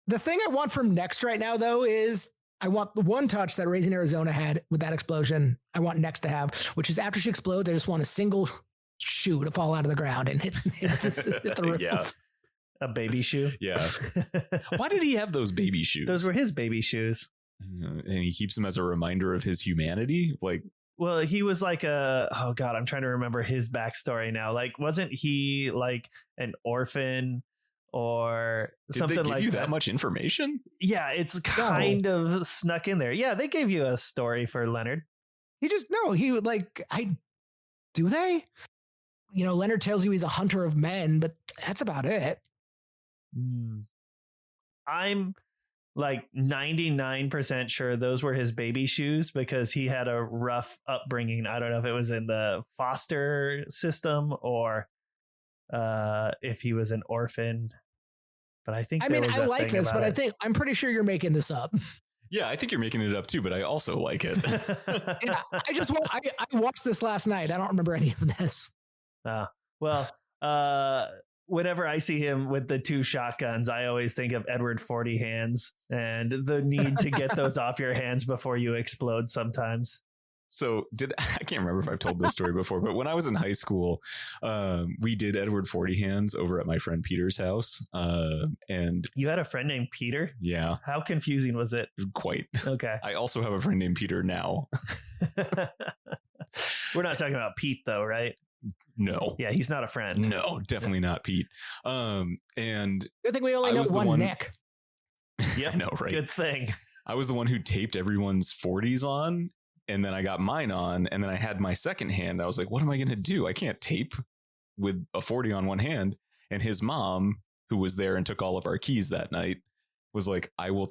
Speaker 4: The thing I want from Next right now, though, is I want the one touch that Raising Arizona had with that explosion. I want Next to have, which is after she explodes, I just want a single shoe to fall out of the ground and hit the roof.
Speaker 3: Yeah.
Speaker 2: A baby shoe.
Speaker 3: Yeah. Why did he have those baby shoes?
Speaker 2: Those were his baby shoes.
Speaker 3: And he keeps them as a reminder of his humanity. Like,
Speaker 2: Well, he was like oh God, I'm trying to remember his backstory now. Like, wasn't he like an orphan or
Speaker 3: did
Speaker 2: something
Speaker 3: they give
Speaker 2: like
Speaker 3: you
Speaker 2: that?
Speaker 3: that much information?
Speaker 2: Yeah, it's kind of snuck in there. Yeah, they gave you a story for Leonard.
Speaker 4: He would like, do they? Leonard tells you he's a hunter of men, but that's about it.
Speaker 2: I'm like 99% sure those were his baby shoes because he had a rough upbringing. I don't know if it was in the foster system or if he was an orphan. But I think
Speaker 4: I
Speaker 2: there was
Speaker 4: I
Speaker 2: a
Speaker 4: like
Speaker 2: thing
Speaker 4: this,
Speaker 2: about
Speaker 4: but
Speaker 2: it.
Speaker 4: I'm pretty sure you're making this up.
Speaker 3: Yeah, I think you're making it up too, but I also like it.
Speaker 4: Yeah, I watched this last night. I don't remember any of this.
Speaker 2: Well, whenever I see him with the two shotguns, I always think of Edward 40 hands and the need to get those off your hands before you explode sometimes.
Speaker 3: So I can't remember if I've told this story before, but when I was in high school, we did Edward 40 hands over at my friend Peter's house. And
Speaker 2: You had a friend named Peter?
Speaker 3: yeah,
Speaker 2: How confusing was it?
Speaker 3: quite.
Speaker 2: Okay.
Speaker 3: I also have a friend named Peter now.
Speaker 2: We're not talking about Pete though, right?
Speaker 3: No.
Speaker 2: Yeah, he's not a friend.
Speaker 3: No, definitely not Pete. And
Speaker 4: Good thing we only
Speaker 3: I
Speaker 4: know
Speaker 3: was the
Speaker 4: one
Speaker 3: one-
Speaker 4: Nick.
Speaker 2: Yep.
Speaker 3: I know, right?
Speaker 2: Good thing.
Speaker 3: I was the one who taped everyone's 40s on, and then I got mine on, and then I had my second hand. I was like, what am I going to do? I can't tape with a 40 on one hand. And his mom, who was there and took all of our keys that night, was like, I will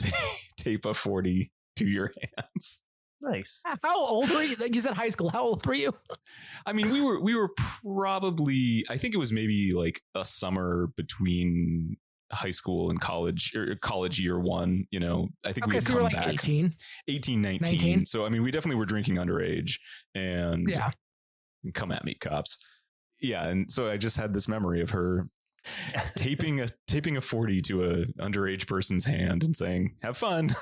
Speaker 3: tape a 40 to your hands.
Speaker 2: Nice.
Speaker 4: How old were you? Like you said high school. How old were you?
Speaker 3: I mean, we were probably, I think it was maybe like a summer between high school and college, or college year one. I think we
Speaker 4: Okay,
Speaker 3: had
Speaker 4: so you were
Speaker 3: come
Speaker 4: like
Speaker 3: back
Speaker 4: 18.
Speaker 3: 18, 19.
Speaker 4: 19.
Speaker 3: So I mean, we definitely were drinking underage, and
Speaker 4: Yeah.
Speaker 3: come at me, cops. Yeah, and so I just had this memory of her taping a 40 to a underage person's hand and saying, "Have fun."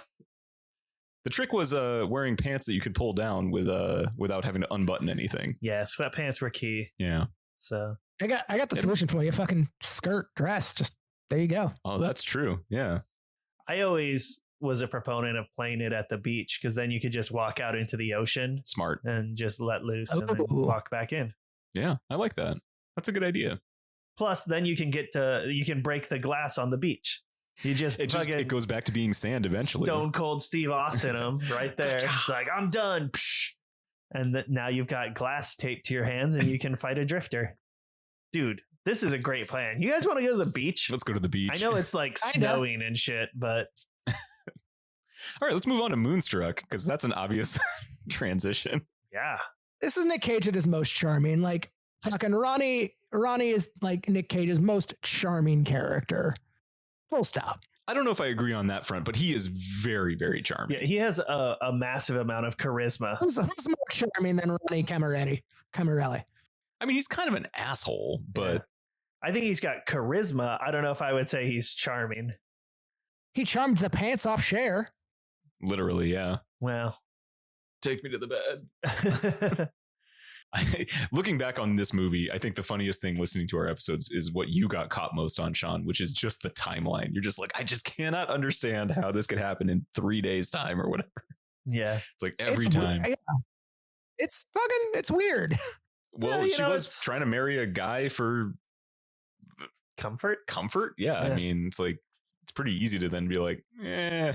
Speaker 3: The trick was wearing pants that you could pull down without having to unbutton anything.
Speaker 2: Yeah, sweatpants were key.
Speaker 3: Yeah.
Speaker 2: So
Speaker 4: I got the solution for you. Fucking skirt, dress. Just there you go.
Speaker 3: Oh, that's true. Yeah.
Speaker 2: I always was a proponent of playing it at the beach because then you could just walk out into the ocean
Speaker 3: Smart.
Speaker 2: and just let loose and then
Speaker 4: Ooh.
Speaker 2: walk back in.
Speaker 3: Yeah, I like that. That's a good idea.
Speaker 2: Plus, then you can break the glass on the beach. You just
Speaker 3: it goes back to being sand eventually.
Speaker 2: Stone Cold Steve Austin him right there. It's like, I'm done. Psh. And now you've got glass taped to your hands and you can fight a drifter. Dude, this is a great plan. You guys want to go to the beach?
Speaker 3: Let's go to the beach.
Speaker 2: I know it's like snowing and shit, but
Speaker 3: all right, let's move on to Moonstruck because that's an obvious transition.
Speaker 2: Yeah.
Speaker 4: This is Nick Cage at his most charming. Like fucking Ronnie is like Nick Cage's most charming character. Full stop.
Speaker 3: I don't know if I agree on that front, but he is very, very charming.
Speaker 2: Yeah, he has a massive amount of charisma.
Speaker 4: Who's more charming than Ronnie Camarelli?
Speaker 3: I mean, he's kind of an asshole, but
Speaker 2: yeah. I think he's got charisma. I don't know if I would say he's charming.
Speaker 4: He charmed the pants off Cher.
Speaker 3: Literally, yeah.
Speaker 2: Well,
Speaker 3: take me to the bed. Looking back on this movie, I think the funniest thing listening to our episodes is what you got caught most on, Sean, which is just the timeline. You're just like, I just cannot understand how this could happen in 3 days time or whatever.
Speaker 2: Yeah.
Speaker 3: It's like every time.
Speaker 4: Yeah. It's weird.
Speaker 3: Well, she was trying to marry a guy for
Speaker 2: comfort.
Speaker 3: Yeah. I mean, it's like, it's pretty easy to then be like,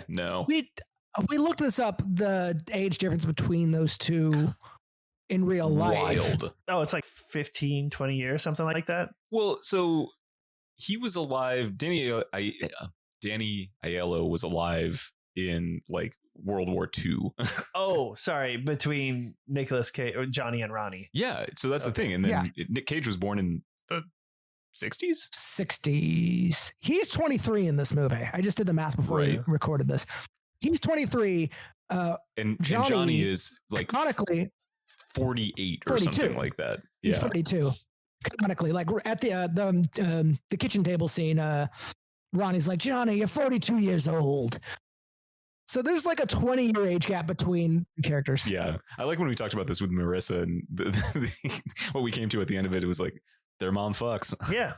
Speaker 3: no.
Speaker 4: We looked this up, the age difference between those two in real life.
Speaker 3: Wild.
Speaker 2: Oh, it's like 15, 20 years, something like that.
Speaker 3: Well, so he was alive. Danny Aiello was alive in like World War II.
Speaker 2: Oh, sorry. Between Nicolas Cage or Johnny and Ronnie.
Speaker 3: Yeah. So that's the thing. And then Nick Cage was born in the 60s.
Speaker 4: 60s. He's 23 in this movie. I just did the math before we recorded this. He's 23.
Speaker 3: And Johnny is like
Speaker 4: canonically
Speaker 3: 48 or
Speaker 4: 42.
Speaker 3: something like that.
Speaker 4: He's 42. Canonically, like at the kitchen table scene, Ronnie's like, Johnny, you're 42 years old. So there's like a 20-year age gap between the characters.
Speaker 3: Yeah. I like when we talked about this with Marissa and what we came to at the end of it was like, their mom fucks.
Speaker 2: Yeah.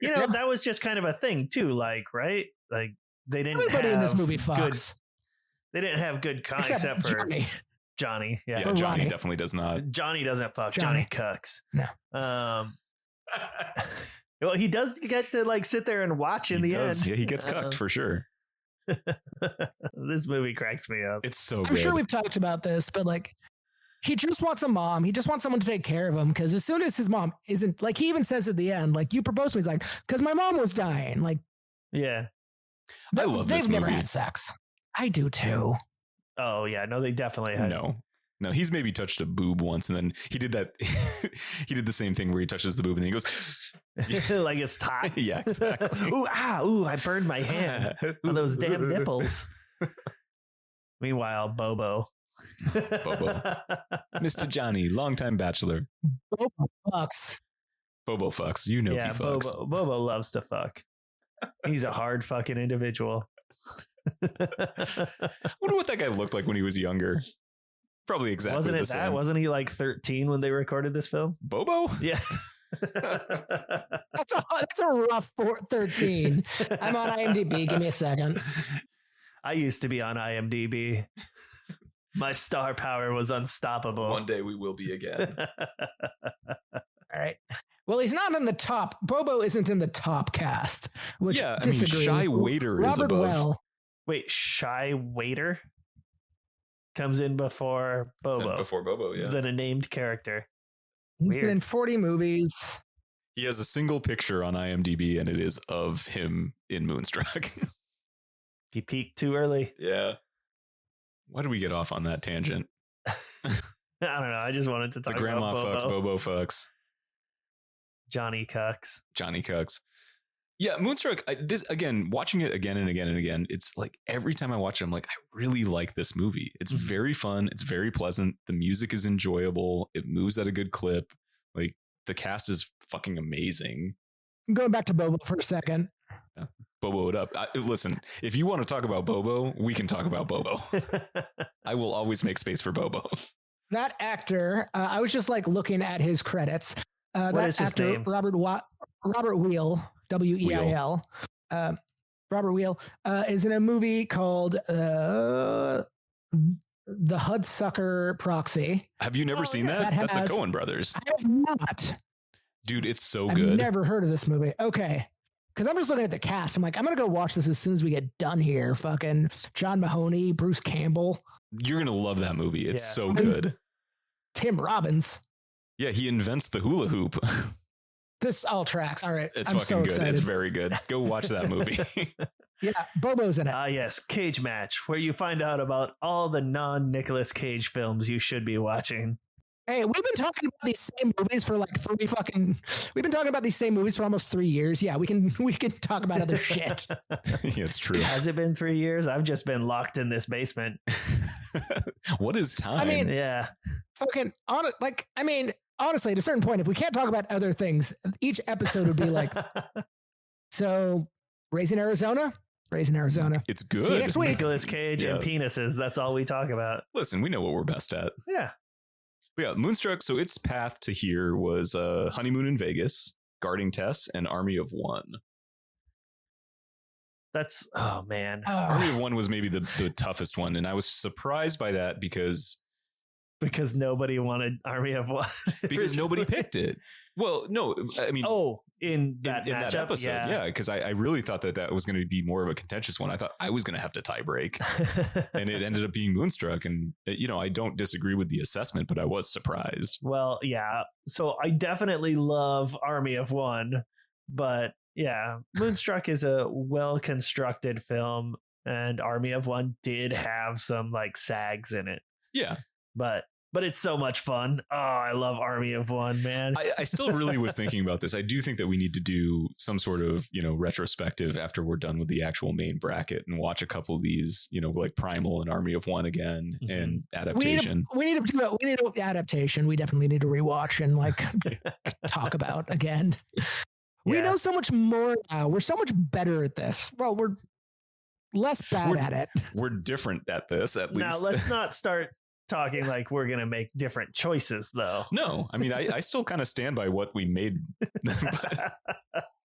Speaker 2: That was just kind of a thing too. Like, right? Like they didn't
Speaker 4: Everybody
Speaker 2: have
Speaker 4: in this movie fucks.
Speaker 2: They didn't have good except for Johnny. Yeah,
Speaker 3: Johnny
Speaker 4: Ronnie.
Speaker 3: definitely does not.
Speaker 2: Johnny doesn't fuck. Johnny cucks.
Speaker 4: No.
Speaker 2: Well, he does get to like sit there and watch in the end.
Speaker 3: Yeah, he gets cucked for sure.
Speaker 2: This movie cracks me up.
Speaker 3: It's so
Speaker 4: I'm
Speaker 3: good.
Speaker 4: sure we've talked about this, but like he just wants a mom. He just wants someone to take care of him because as soon as his mom isn't, like he even says at the end, like you proposed to me, he's like, because my mom was dying. Like,
Speaker 2: yeah.
Speaker 3: I love this
Speaker 4: They've never
Speaker 3: movie.
Speaker 4: had sex. I do too.
Speaker 2: Oh yeah, no, they definitely had.
Speaker 3: No, he's maybe touched a boob once, and then he did that. He did the same thing where he touches the boob, and then he goes,
Speaker 2: like it's hot.
Speaker 3: Yeah, exactly.
Speaker 2: Ooh, I burned my hand on those damn nipples. Meanwhile, Bobo,
Speaker 3: Mr. Johnny, longtime bachelor.
Speaker 4: Bobo fucks.
Speaker 3: Bobo fucks. You know he fucks.
Speaker 2: Bobo loves to fuck. He's a hard fucking individual.
Speaker 3: I wonder what that guy looked like when he was younger. Probably exactly
Speaker 2: Wasn't it
Speaker 3: the same.
Speaker 2: that? Wasn't he like 13 when they recorded this film?
Speaker 3: Bobo?
Speaker 2: Yeah.
Speaker 4: That's a rough 13. I'm on IMDb. Give me a second.
Speaker 2: I used to be on IMDb. My star power was unstoppable.
Speaker 3: One day we will be again.
Speaker 4: All right. Well, he's not in the top. Bobo isn't in the top cast. Which
Speaker 3: yeah, I mean, Shy Waiter is above.
Speaker 4: Well.
Speaker 2: Wait, Shy Waiter comes in before Bobo.
Speaker 3: Before Bobo, yeah.
Speaker 2: Than a named character.
Speaker 4: He's
Speaker 2: Weird.
Speaker 4: been in 40 movies.
Speaker 3: He has a single picture on IMDb, and it is of him in Moonstruck.
Speaker 2: He peaked too early.
Speaker 3: Yeah. Why did we get off on that tangent?
Speaker 2: I don't know. I just wanted to talk
Speaker 3: the grandma
Speaker 2: about Bobo.
Speaker 3: fucks, Bobo fucks.
Speaker 2: Johnny cucks.
Speaker 3: Yeah, Moonstruck, this again, watching it again and again and again, it's like every time I watch it, I'm like, I really like this movie. It's very fun. It's very pleasant. The music is enjoyable. It moves at a good clip. Like the cast is fucking amazing.
Speaker 4: I'm going back to Bobo for a second.
Speaker 3: Yeah. Bobo it up. Listen, if you want to talk about Bobo, we can talk about Bobo. I will always make space for Bobo.
Speaker 4: That actor, I was just like looking at his credits.
Speaker 2: What
Speaker 4: that
Speaker 2: is his
Speaker 4: actor,
Speaker 2: name?
Speaker 4: Robert Wheel, Weil. Robert Wheel is in a movie called The Hudsucker Proxy.
Speaker 3: Have you never seen that? That's the Coen brothers.
Speaker 4: I have not.
Speaker 3: Dude, it's so
Speaker 4: I've
Speaker 3: good.
Speaker 4: never heard of this movie. Okay. because I'm just looking at the cast. I'm like, I'm gonna go watch this as soon as we get done here. Fucking John Mahoney, Bruce Campbell,
Speaker 3: You're gonna love that movie. It's
Speaker 2: Yeah.
Speaker 3: so good.
Speaker 4: Tim Robbins.
Speaker 3: Yeah, he invents the hula hoop.
Speaker 4: This all tracks. All right,
Speaker 3: It's
Speaker 4: I'm
Speaker 3: fucking
Speaker 4: so
Speaker 3: good.
Speaker 4: excited.
Speaker 3: It's very good. Go watch that movie.
Speaker 4: Yeah, Bobo's in it.
Speaker 2: Ah, yes, Cage Match, where you find out about all the non-Nicolas Cage films you should be watching.
Speaker 4: Hey, we've been talking about these same movies for like we've been talking about these same movies for almost 3 years. Yeah, we can talk about other shit.
Speaker 3: Yeah, it's true.
Speaker 2: Has it been 3 years? I've just been locked in this basement.
Speaker 3: What is time?
Speaker 4: I mean,
Speaker 2: Yeah.
Speaker 4: Honestly, at a certain point, if we can't talk about other things, each episode would be like, so Raising Arizona.
Speaker 3: it's good.
Speaker 4: See you next week.
Speaker 2: Nicolas Cage and penises. That's all we talk about.
Speaker 3: Listen, we know what we're best at.
Speaker 2: Yeah.
Speaker 3: But yeah, Moonstruck. So its path to here was Honeymoon in Vegas, Guarding Tess, and Army of One.
Speaker 2: That's, oh man.
Speaker 3: Army of One was maybe the toughest one, and I was surprised by that because
Speaker 2: Nobody wanted Army of One.
Speaker 3: because nobody picked it. Well, no, I mean,
Speaker 2: in that
Speaker 3: in that
Speaker 2: matchup?
Speaker 3: episode, yeah, because I really thought that was going to be more of a contentious one. I thought I was going to have to tie break, and it ended up being Moonstruck. And I don't disagree with the assessment, but I was surprised.
Speaker 2: Well, yeah. So I definitely love Army of One, but yeah, Moonstruck is a well-constructed film, and Army of One did have some like sags in it.
Speaker 3: Yeah.
Speaker 2: But it's so much fun. Oh, I love Army of One, man.
Speaker 3: I still really was thinking about this. I do think that we need to do some sort of, retrospective after we're done with the actual main bracket and watch a couple of these, like Primal and Army of One again and adaptation.
Speaker 4: We need to adaptation. We definitely need to rewatch and like talk about again. We know so much more now. We're so much better at this. Well, we're less bad at it.
Speaker 3: We're different at this, at least.
Speaker 2: Now, let's not start talking like we're going to make different choices, though.
Speaker 3: No, I mean, I still kind of stand by what we made.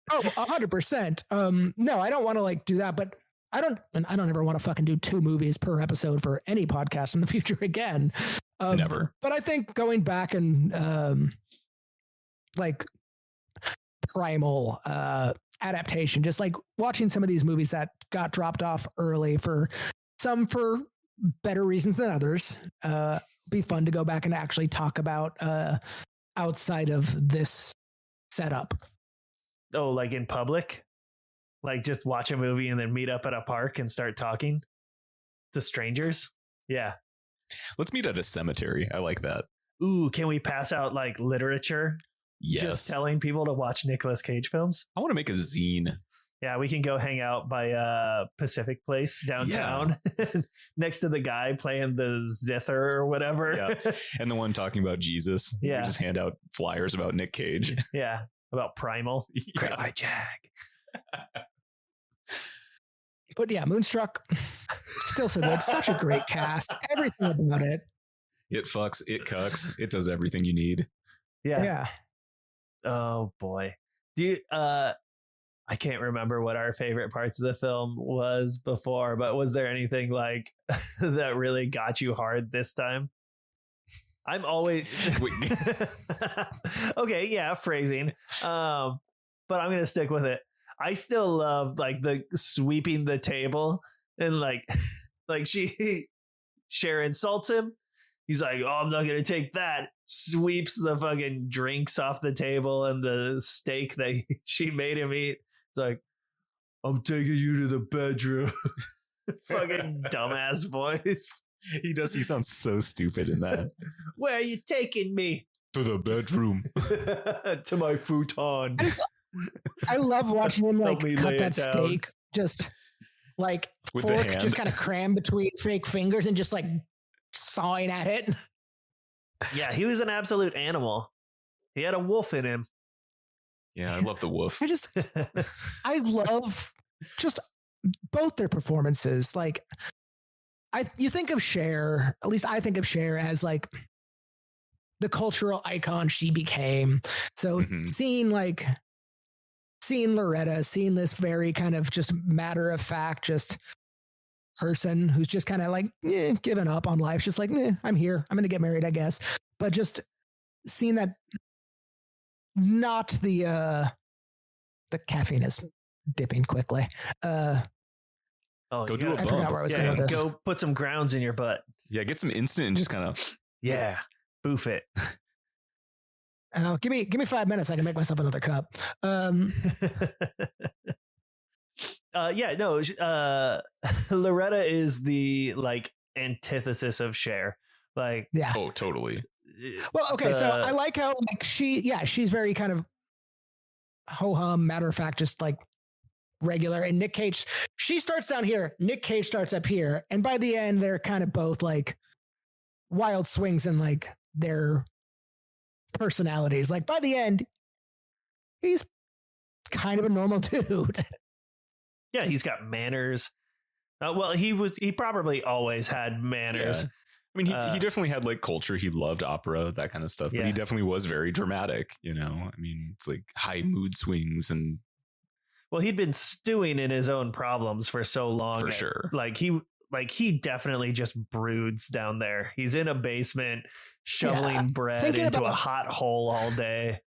Speaker 4: Oh, 100%. No, I don't want to like do that, but I don't ever want to fucking do 2 movies per episode for any podcast in the future again.
Speaker 3: Never.
Speaker 4: But I think going back and like Primal adaptation, just like watching some of these movies that got dropped off early for better reasons than others, be fun to go back and actually talk about outside of this setup.
Speaker 2: Oh, like in public? Like just watch a movie and then meet up at a park and start talking to strangers? Yeah.
Speaker 3: Let's meet at a cemetery. I like that.
Speaker 2: Ooh, can we pass out like literature?
Speaker 3: Yes.
Speaker 2: Just telling people to watch Nicolas Cage films?
Speaker 3: I want to make a zine.
Speaker 2: Yeah, we can go hang out by Pacific Place downtown next to the guy playing the zither or whatever.
Speaker 3: Yeah. And the one talking about Jesus.
Speaker 2: Yeah.
Speaker 3: We just hand out flyers about Nick Cage.
Speaker 2: Yeah, about Primal.
Speaker 3: Yeah.
Speaker 2: Grab my jag.
Speaker 4: But yeah, Moonstruck, still so good. Such a great cast. Everything about it.
Speaker 3: It fucks, it cucks, it does everything you need.
Speaker 2: Yeah. Oh boy. Do you I can't remember what our favorite parts of the film was before, but was there anything like that really got you hard this time? I'm always okay, yeah, phrasing. But I'm gonna stick with it. I still love like the sweeping the table and like Cher insults him. He's like, oh, I'm not gonna take that. Sweeps the fucking drinks off the table and the steak that she made him eat. It's like, I'm taking you to the bedroom. Fucking dumbass voice.
Speaker 3: He does. He sounds so stupid in that.
Speaker 2: Where are you taking me?
Speaker 3: To the bedroom.
Speaker 2: To my futon.
Speaker 4: I love watching him like
Speaker 2: Help me
Speaker 4: cut
Speaker 2: lay
Speaker 4: that
Speaker 2: it down.
Speaker 4: steak, just like
Speaker 3: With the
Speaker 4: fork
Speaker 3: hand.
Speaker 4: just kind of crammed between fake fingers and just like sawing at it.
Speaker 2: Yeah, he was an absolute animal. He had a wolf in him.
Speaker 3: Yeah, I love the wolf.
Speaker 4: I love just both their performances. Like you think of Cher, at least I think of Cher as like the cultural icon she became. So seeing Loretta, seeing this very kind of just matter of fact, just person who's just kind of like giving up on life, just like, I'm here, I'm going to get married, I guess. But just seeing that, not the caffeine is dipping quickly.
Speaker 2: Oh,
Speaker 3: Go
Speaker 2: you
Speaker 3: do a
Speaker 2: gotta-
Speaker 4: I forgot where I was going with this.
Speaker 2: Go put some grounds in your butt.
Speaker 3: Yeah, get some instant and just kind of.
Speaker 2: Yeah, boof it.
Speaker 4: Give me 5 minutes. I can make myself another cup.
Speaker 2: Loretta is the like antithesis of Cher. Like,
Speaker 4: Yeah.
Speaker 3: Oh, totally.
Speaker 4: Well, okay. So
Speaker 2: the-
Speaker 4: I like how like she's very kind of ho hum, matter of fact, just like regular. And Nick Cage, she starts down here. Nick Cage starts up here, and by the end, they're kind of both like wild swings in like their personalities. Like by the end, he's kind of a normal dude.
Speaker 2: yeah, he's got manners. Well, he probably always had manners.
Speaker 3: Yeah. I mean, he definitely had like culture. He loved opera, that kind of stuff. But
Speaker 2: Yeah.
Speaker 3: he definitely was very dramatic. You know, I mean, it's like high mood swings and
Speaker 2: Well, he'd been stewing in his own problems for so long.
Speaker 3: for sure.
Speaker 2: Like he definitely just broods down there. He's in a basement shoveling
Speaker 4: Yeah.
Speaker 2: bread
Speaker 4: Thinking
Speaker 2: into a
Speaker 4: about-
Speaker 2: hot hole all day.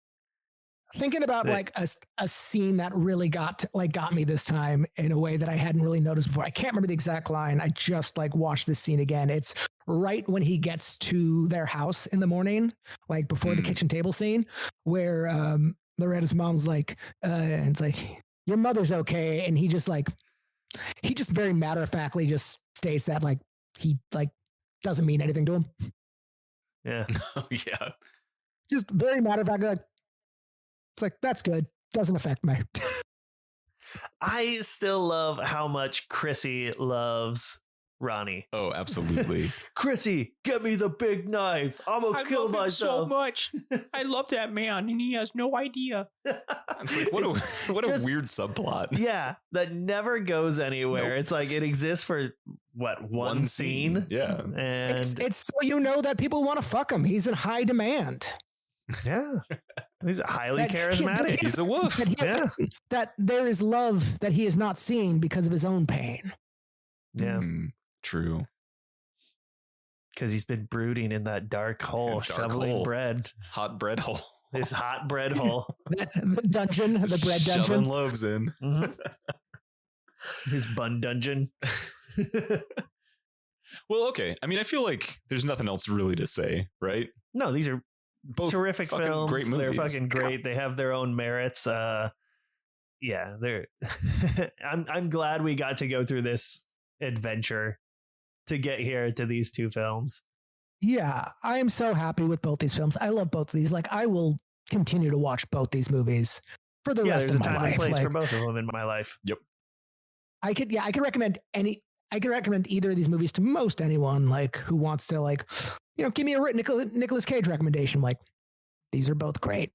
Speaker 4: Thinking about
Speaker 2: The-
Speaker 4: like a scene that really got me this time in a way that I hadn't really noticed before. I can't remember the exact line. I just like watched this scene again. It's right when he gets to their house in the morning, like before the
Speaker 3: Mm.
Speaker 4: kitchen table scene, where Loretta's mom's like, and it's like, your mother's okay, and he just very matter of factly just states that like he like doesn't mean anything to him.
Speaker 2: Yeah.
Speaker 3: Oh, yeah.
Speaker 4: Just very matter of factly, like it's like that's good. Doesn't affect me.
Speaker 2: I still love how much Chrissy loves Ronnie.
Speaker 3: Oh, absolutely.
Speaker 2: Chrissy, get me the big knife. I'm gonna kill myself.
Speaker 5: much. I love that man, and he has no idea.
Speaker 3: It's like what a
Speaker 2: just-
Speaker 3: weird subplot.
Speaker 2: Yeah, that never goes anywhere.
Speaker 3: Nope.
Speaker 2: It's like it exists for what one scene,
Speaker 3: Yeah.
Speaker 2: and
Speaker 4: It's so you know that people want to fuck him. He's in high demand.
Speaker 2: yeah, he's highly
Speaker 4: That-
Speaker 2: charismatic.
Speaker 3: He's a wolf.
Speaker 4: That, he has
Speaker 2: Yeah.
Speaker 4: that there is love that he is not seeing because of his own pain.
Speaker 2: Yeah,
Speaker 3: Mm, true.
Speaker 2: because he's been brooding in that dark hole,
Speaker 3: Dark
Speaker 2: shoveling
Speaker 3: hole.
Speaker 2: bread.
Speaker 3: Hot bread hole.
Speaker 2: His hot bread hole.
Speaker 4: The dungeon, the bread
Speaker 3: Shoving
Speaker 4: dungeon.
Speaker 3: loaves in.
Speaker 2: Mhm. His bun dungeon.
Speaker 3: Well, okay. I mean, I feel like there's nothing else really to say, right?
Speaker 2: No, these are
Speaker 3: Both
Speaker 2: terrific
Speaker 3: fucking
Speaker 2: films.
Speaker 3: great
Speaker 2: They're
Speaker 3: movies.
Speaker 2: fucking great. They have their own merits. Yeah, they're. I'm glad we got to go through this adventure to get here to these two films.
Speaker 4: Yeah, I am so happy with both these films. I love both of these. Like, I will continue to watch both these movies for the
Speaker 2: Yeah,
Speaker 4: rest
Speaker 2: there's a
Speaker 4: of my
Speaker 2: time and
Speaker 4: life.
Speaker 2: place
Speaker 4: Like,
Speaker 2: for both of them in my life.
Speaker 4: I could recommend I could recommend either of these movies to most anyone like who wants to like, give me a Nicolas Cage recommendation. Like, these are both great.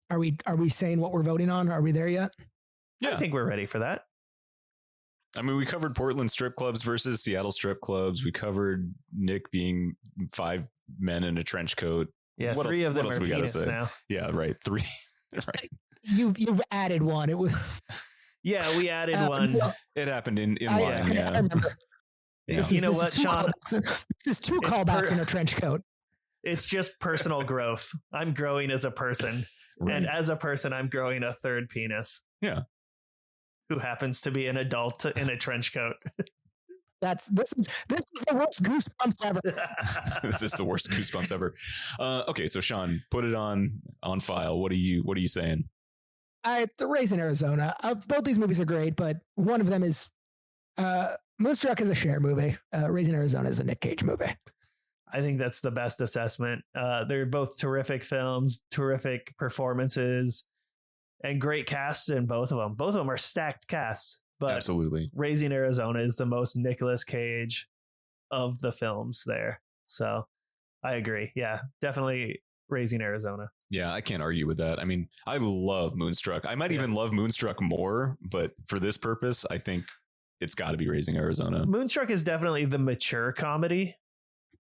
Speaker 4: Are we saying what we're voting on? Are we there yet?
Speaker 3: Yeah.
Speaker 2: I think we're ready for that.
Speaker 3: I mean, we covered Portland strip clubs versus Seattle strip clubs. We covered Nick being 5 men in a trench coat.
Speaker 2: Yeah,
Speaker 3: What
Speaker 2: three
Speaker 3: else-
Speaker 2: of them
Speaker 3: what else
Speaker 2: are
Speaker 3: we gotta
Speaker 2: penis
Speaker 3: say?
Speaker 2: now.
Speaker 3: Yeah, right. 3. Right.
Speaker 4: You've added one. It was
Speaker 2: Yeah, we added one.
Speaker 4: well,
Speaker 3: It happened in
Speaker 4: I
Speaker 3: line. Yeah.
Speaker 4: remember.
Speaker 3: Yeah.
Speaker 4: This
Speaker 2: You
Speaker 4: is,
Speaker 2: know
Speaker 4: this
Speaker 2: what,
Speaker 4: is two
Speaker 2: Sean?
Speaker 4: callbacks. This is two
Speaker 2: It's
Speaker 4: callbacks
Speaker 2: per-
Speaker 4: in a trench coat.
Speaker 2: It's just personal growth. I'm growing as a person.
Speaker 3: Right.
Speaker 2: And as a person, I'm growing a third penis.
Speaker 3: Yeah.
Speaker 2: Who happens to be an adult in a trench coat.
Speaker 4: This is the worst Goosebumps ever.
Speaker 3: This is the worst Goosebumps ever. Okay, so Sean, put it on file. What are you saying?
Speaker 4: The Raising Arizona. Both these movies are great, but one of them is Moonstruck is a Cher movie. Raising Arizona is a Nick Cage movie.
Speaker 2: I think that's the best assessment. They're both terrific films, terrific performances, and great casts in both of them. Both of them are stacked casts, but
Speaker 3: Absolutely.
Speaker 2: Raising Arizona is the most Nicolas Cage of the films there. So I agree. Yeah, definitely Raising Arizona.
Speaker 3: Yeah, I can't argue with that. I mean, I love Moonstruck. I might even love Moonstruck more, but for this purpose, I think it's got to be Raising Arizona.
Speaker 2: Moonstruck is definitely the mature comedy.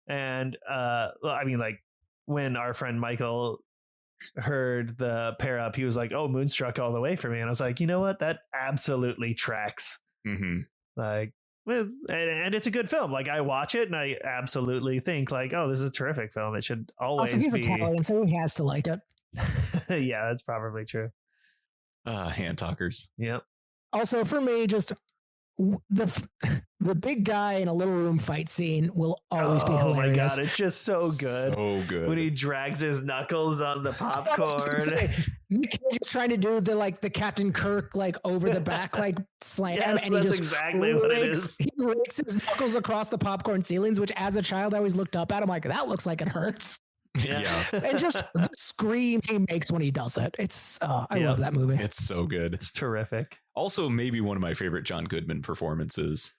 Speaker 2: And I mean, like when our friend Michael heard the pair up, he was like, "Oh, Moonstruck all the way for me." And I was like, you know what? That absolutely tracks.
Speaker 3: Mm-hmm.
Speaker 2: Like, well, and it's a good film. Like I watch it and I absolutely think like, oh, this is a terrific film. It should always
Speaker 4: Also, he's
Speaker 2: be.
Speaker 4: Italian, so he has to like it.
Speaker 2: Yeah, that's probably true.
Speaker 3: Hand talkers.
Speaker 2: Yep.
Speaker 4: Also, for me, just the big guy in a little room fight scene will always be hilarious.
Speaker 2: Oh my god, it's just so good.
Speaker 3: So good.
Speaker 2: When he drags his knuckles on the popcorn.
Speaker 4: Nick Cage is trying to do the Captain Kirk over the back slam,
Speaker 2: Yes,
Speaker 4: and he
Speaker 2: that's
Speaker 4: just
Speaker 2: exactly what it is.
Speaker 4: He rakes his knuckles across the popcorn ceilings, which as a child I always looked up at. I'm like, that looks like it hurts.
Speaker 2: Yeah.
Speaker 4: And just the scream he makes when he does it. It's I love that movie.
Speaker 3: It's so good.
Speaker 2: It's terrific.
Speaker 3: Also, maybe one of my favorite John Goodman performances.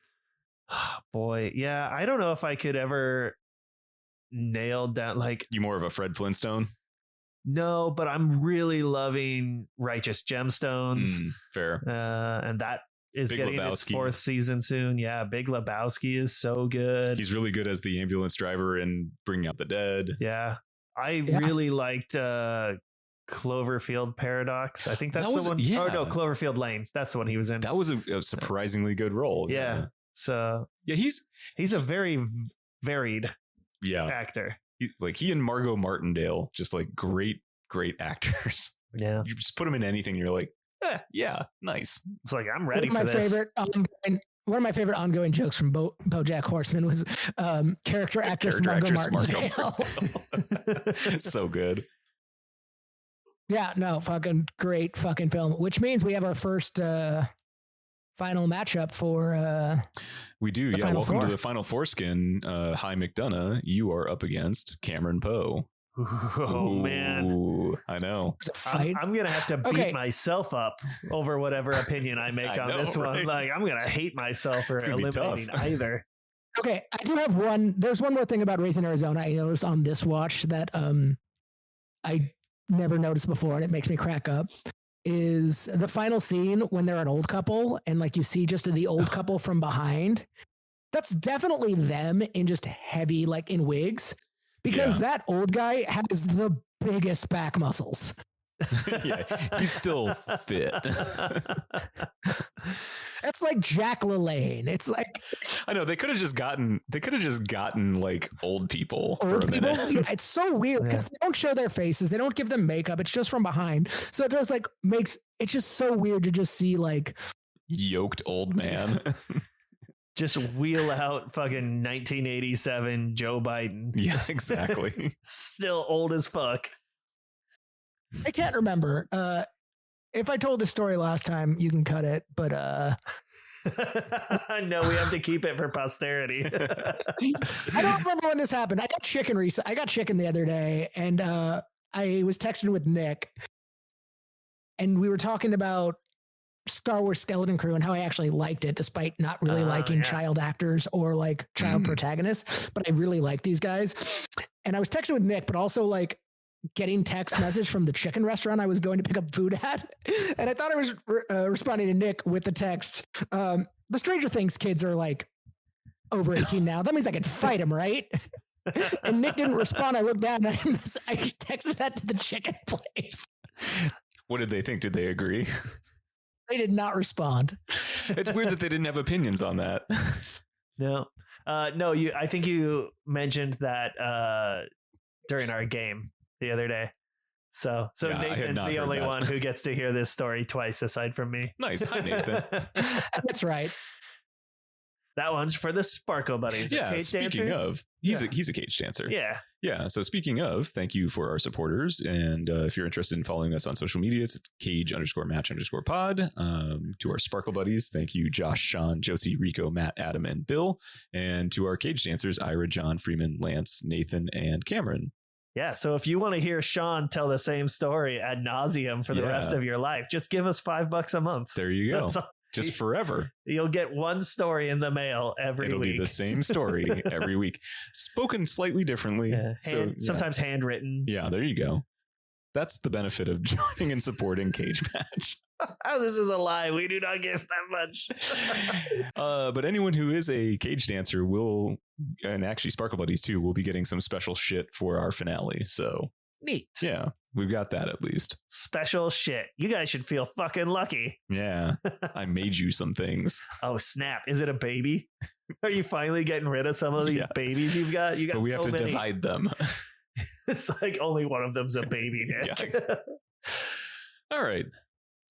Speaker 2: Boy, yeah, I don't know if I could ever nail down
Speaker 3: You more of a Fred Flintstone?
Speaker 2: No, but I'm really loving Righteous Gemstones.
Speaker 3: Fair.
Speaker 2: And that is
Speaker 3: Big
Speaker 2: getting
Speaker 3: Lebowski.
Speaker 2: its 4th season soon. Yeah, Big Lebowski is so good.
Speaker 3: He's really good as the ambulance driver in Bringing Out the Dead.
Speaker 2: Yeah. I really liked Cloverfield Paradox. I think that's the one.
Speaker 3: Yeah.
Speaker 2: Oh no, Cloverfield Lane. That's the one he was in.
Speaker 3: That was a surprisingly good role.
Speaker 2: Yeah. So
Speaker 3: yeah,
Speaker 2: he's a very varied actor.
Speaker 3: He and Margot Martindale, just great actors.
Speaker 2: Yeah.
Speaker 3: You just put him in anything, you're like, yeah, nice.
Speaker 2: It's like, I'm ready for this.
Speaker 4: One of my favorite ongoing jokes from BoJack Horseman was character actress Margot Martindale.
Speaker 3: So good.
Speaker 4: Yeah, no, fucking great fucking film. Which means we have our first final matchup for
Speaker 3: we do. Yeah, welcome to the Final Foreskin. Hi McDonough, you are up against Cameron Poe.
Speaker 2: Oh man,
Speaker 3: I know.
Speaker 2: I'm gonna have to beat myself up over whatever opinion I make on this one. I'm gonna hate myself for eliminating either.
Speaker 4: Okay, I do have one. There's one more thing about Raising Arizona I noticed on this watch that I never noticed before, and it makes me crack up. Is the final scene when they're an old couple and you see just the old couple from behind. That's definitely them in just heavy in wigs. Because that old guy has the biggest back muscles.
Speaker 3: Yeah, he's still fit.
Speaker 4: That's like Jack LaLanne. It's
Speaker 3: I know they could have just gotten old people for a minute.
Speaker 4: Yeah, it's so weird because they don't show their faces. They don't give them makeup. It's just from behind. So it just makes it's just so weird to just see
Speaker 3: yoked old man.
Speaker 2: Just wheel out fucking 1987 Joe Biden.
Speaker 3: Yeah, exactly.
Speaker 2: Still old as fuck.
Speaker 4: I can't remember. If I told the story last time, you can cut it, but
Speaker 2: no, we have to keep it for posterity.
Speaker 4: I don't remember when this happened. I got chicken the other day, and I was texting with Nick, and we were talking about Star Wars Skeleton Crew and how I actually liked it despite not really liking child actors or child protagonists, but I really like these guys. And I was texting with Nick, but also getting text message from the chicken restaurant I was going to pick up food at. And I thought I was responding to Nick with the text. The Stranger Things kids are over 18 now. That means I can fight them, right? And Nick didn't respond. I looked down and I texted that to the chicken place.
Speaker 3: What did they think? Did they agree?
Speaker 4: They did not respond.
Speaker 3: It's weird that they didn't have opinions on that.
Speaker 2: No. No, I think you mentioned that during our game the other day. So Nathan's the only one who gets to hear this story twice aside from me.
Speaker 3: Nice. Hi, Nathan.
Speaker 4: That's right.
Speaker 2: That one's for the Sparkle Buddies.
Speaker 3: Yeah, speaking of, he's a cage dancer.
Speaker 2: Yeah.
Speaker 3: Yeah. So speaking of, thank you for our supporters. And if you're interested in following us on social media, it's cage_match_pod. To our Sparkle Buddies, thank you, Josh, Sean, Josie, Rico, Matt, Adam, and Bill. And to our cage dancers, Ira, John, Freeman, Lance, Nathan, and Cameron.
Speaker 2: Yeah, so if you want to hear Sean tell the same story ad nauseum for the rest of your life, just give us $5 a month.
Speaker 3: There you go. Just forever.
Speaker 2: You'll get one story in the mail every week.
Speaker 3: It'll be the same story every week. Spoken slightly differently.
Speaker 2: Yeah, sometimes handwritten.
Speaker 3: Yeah, there you go. That's the benefit of joining and supporting Cage Match.
Speaker 2: Oh, this is a lie. We do not give that much.
Speaker 3: But anyone who is a cage dancer will, and actually Sparkle Buddies too, will be getting some special shit for our finale. So
Speaker 2: neat.
Speaker 3: Yeah, we've got that at least.
Speaker 2: Special shit. You guys should feel fucking lucky.
Speaker 3: Yeah, I made you some things.
Speaker 2: Oh, snap. Is it a baby? Are you finally getting rid of some of these babies you've got? You got
Speaker 3: but we have to
Speaker 2: many.
Speaker 3: divide them.
Speaker 2: It's only one of them's a baby, Nick.
Speaker 3: Yeah. All right.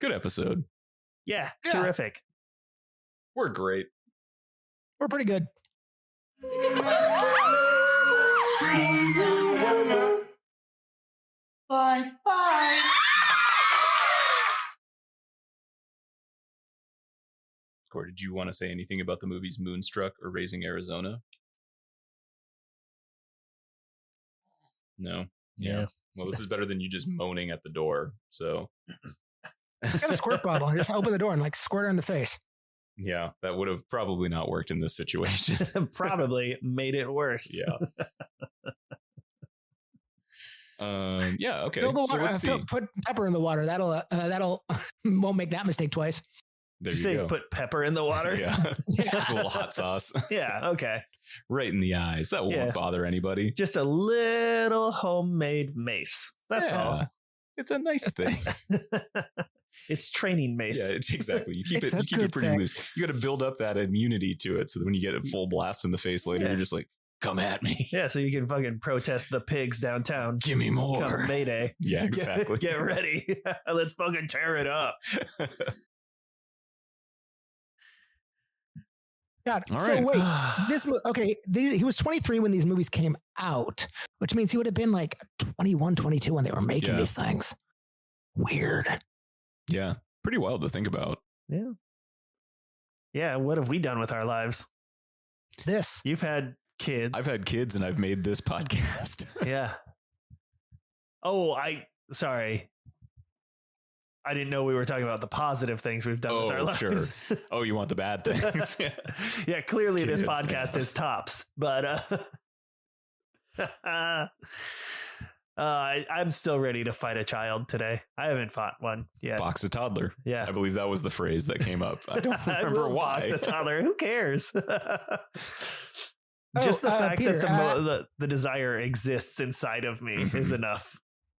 Speaker 3: Good episode.
Speaker 2: Yeah,
Speaker 4: Yeah.
Speaker 2: terrific.
Speaker 3: We're great.
Speaker 4: We're pretty good.
Speaker 1: Bye. Bye.
Speaker 3: Corey, did you want to say anything about the movies Moonstruck or Raising Arizona? No.
Speaker 2: Yeah.
Speaker 3: Well, this is better than you just moaning at the door. So,
Speaker 4: Get a squirt bottle and just open the door and like squirt her in the face.
Speaker 3: yeah, that would have probably not worked in this situation.
Speaker 2: Probably made it worse.
Speaker 3: Yeah. Yeah. Okay.
Speaker 4: Fill the
Speaker 3: So
Speaker 4: water,
Speaker 3: let's see.
Speaker 4: put pepper in the water. That'll won't make that mistake twice.
Speaker 3: There
Speaker 2: Did
Speaker 3: you
Speaker 2: you say
Speaker 3: go.
Speaker 2: put pepper in the water?
Speaker 3: Yeah.
Speaker 4: Yeah.
Speaker 3: Just a little hot sauce.
Speaker 2: Yeah, okay.
Speaker 3: Right in the eyes. That won't
Speaker 2: Yeah.
Speaker 3: bother anybody.
Speaker 2: Just a little homemade mace. That's
Speaker 3: Yeah. It's a nice thing.
Speaker 2: all. It's training mace.
Speaker 3: Yeah, it's exactly. You keep
Speaker 4: It's a
Speaker 3: it
Speaker 4: good
Speaker 3: pretty
Speaker 4: thing.
Speaker 3: loose. You got to build up that immunity to it so that when you get a full blast in the face later,
Speaker 2: Yeah.
Speaker 3: you're just like, come at me.
Speaker 2: Yeah, so you can fucking protest the pigs downtown.
Speaker 3: Give me more.
Speaker 2: Come Mayday.
Speaker 3: Yeah, exactly.
Speaker 2: Get ready. Let's fucking tear it up.
Speaker 4: God.
Speaker 3: All
Speaker 4: So
Speaker 3: right.
Speaker 4: wait, he was 23 when these movies came out, which means he would have been like 21, 22 when they were making
Speaker 3: Yeah.
Speaker 4: these things. Weird.
Speaker 3: Yeah. Pretty wild to think about.
Speaker 2: Yeah. Yeah, what have we done with our lives?
Speaker 4: This.
Speaker 2: You've had kids.
Speaker 3: I've had kids and I've made this podcast.
Speaker 2: Yeah. Oh, sorry. I didn't know we were talking about the positive things we've done with our
Speaker 3: Oh,
Speaker 2: lives.
Speaker 3: sure. Oh, you want the bad things?
Speaker 2: Yeah, clearly this
Speaker 3: Kids,
Speaker 2: podcast
Speaker 3: yeah.
Speaker 2: is tops, but I'm still ready to fight a child today. I haven't fought one yet.
Speaker 3: Box a toddler.
Speaker 2: Yeah.
Speaker 3: I believe that was the phrase that came up. I don't remember
Speaker 2: will
Speaker 3: why.
Speaker 2: box a toddler. Who cares? Just the fact
Speaker 4: Peter,
Speaker 2: that the desire exists inside of me is enough.